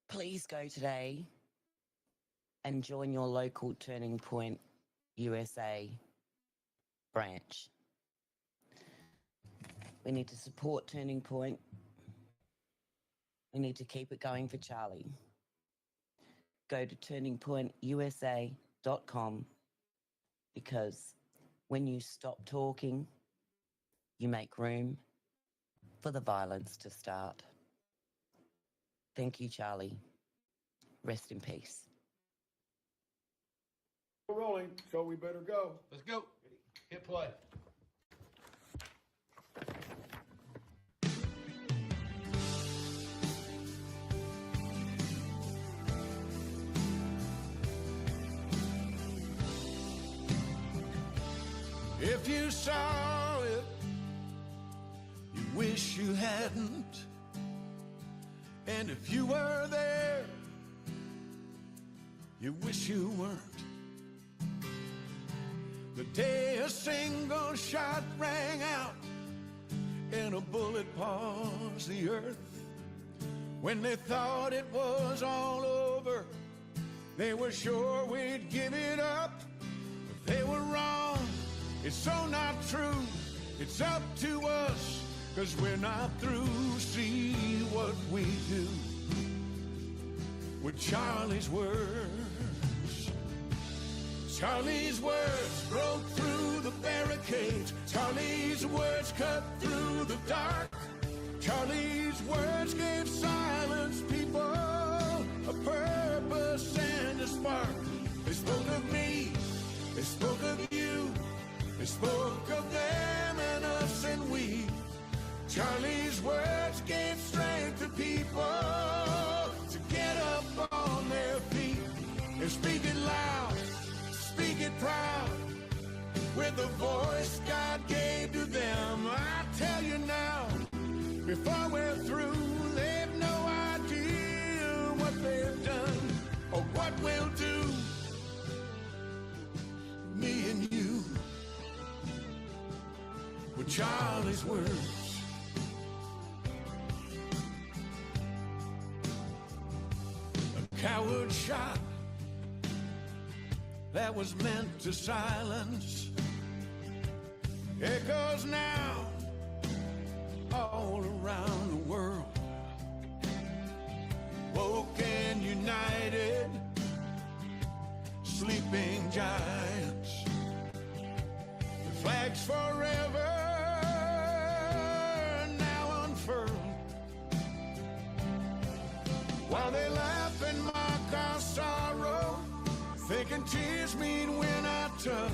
Please go today and join your local Turning Point USA branch. We need to support Turning Point. We need to keep it going for Charlie. Go to turningpointusa.com because when you stop talking, you make room for the violence to start. Thank you, Charlie. Rest in peace. We're rolling, so we better go. Let's go. Hit play. If you saw it, you wish you hadn't. And if you were there, you wish you weren't. The day a single shot rang out and a bullet paused the earth. When they thought it was all over, they were sure we'd give it up. But they were wrong. It's so not true. It's up to us, 'cause we're not through. See what we do with Charlie's words. Charlie's words broke through the barricades. Charlie's words cut through the dark. Charlie's words gave silenced people a purpose and a spark. They spoke of me, they spoke of you, they spoke of them and us and we. Charlie's words gave people to get up on their feet and speak it loud, speak it proud, with the voice God gave to them. I tell you now, before we're through, they've no idea what they've done or what we'll do. Me and you, with Charlie's words. A coward shot that was meant to silence echoes now all around the world. Woke and united, sleeping giants. The flags forever now unfurled, while they laugh and mock our sorrow, thinking tears mean we're not tough.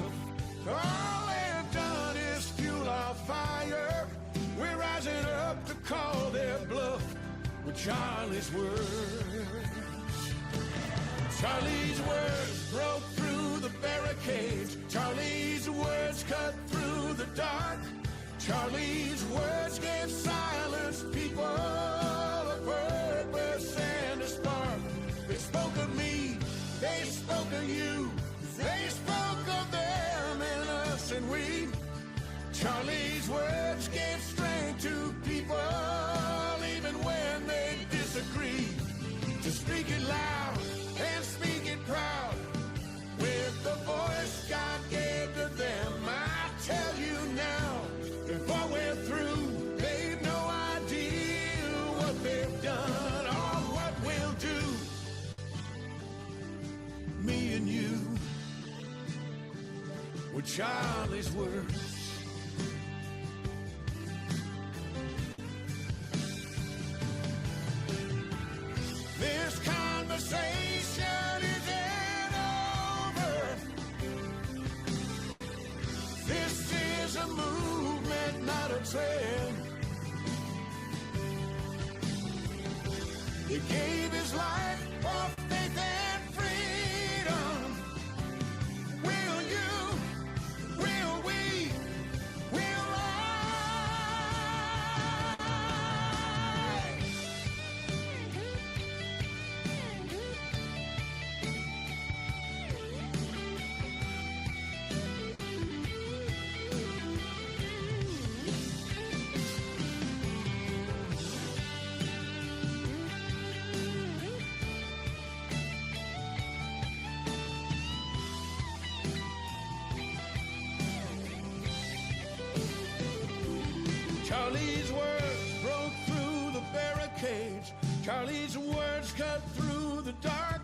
All they've done is fuel our fire. We're rising up to call their bluff with Charlie's words. Charlie's words broke through the barricades. Charlie's words cut through the dark. Charlie's words gave silenced people a purpose and a spark. They spoke of me, they spoke of you, they spoke of them and us and we. Charlie's words gave strength to people even when they disagree. To speak it loud and speak it proud, with the voice God gave to them. I tell you now, before we're through, they've no idea what they've done or what we'll do. Me and you, with Charlie's words. This conversation isn't over. This is a movement, not a trend. He gave his life for faith and freedom. Will you, will we, will I? Charlie's words broke through the barricades. Charlie's words cut through the dark.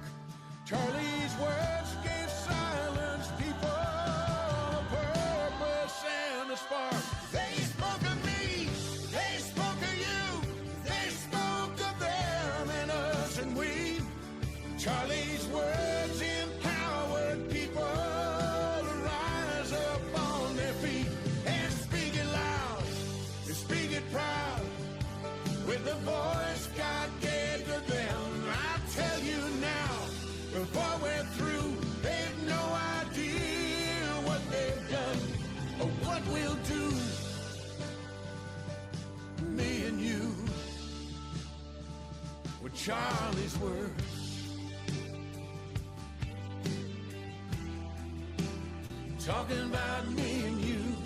Charlie's words gave silence people a purpose and a spark. They spoke of me, they spoke of you, they spoke of them and us and we. Charlie's words empowered people to rise up on their feet and speak it loud, and speak it proud, with the voice God gave to them. I tell you now, before we're through, they've no idea what they've done or what we'll do. Me and you, with Charlie's words. Talking about me and you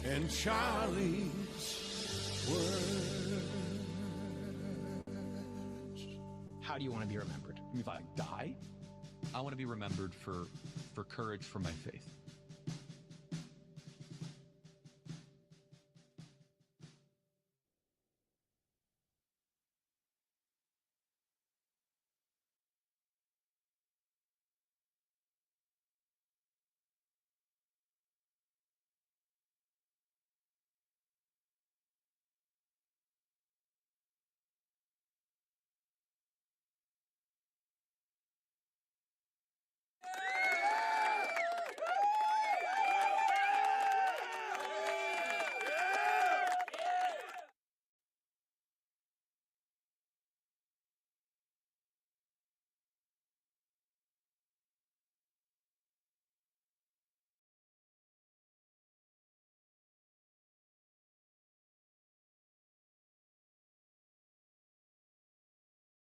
and Charlie's words. How do you want to be remembered? If I die, I want to be remembered for courage for my faith.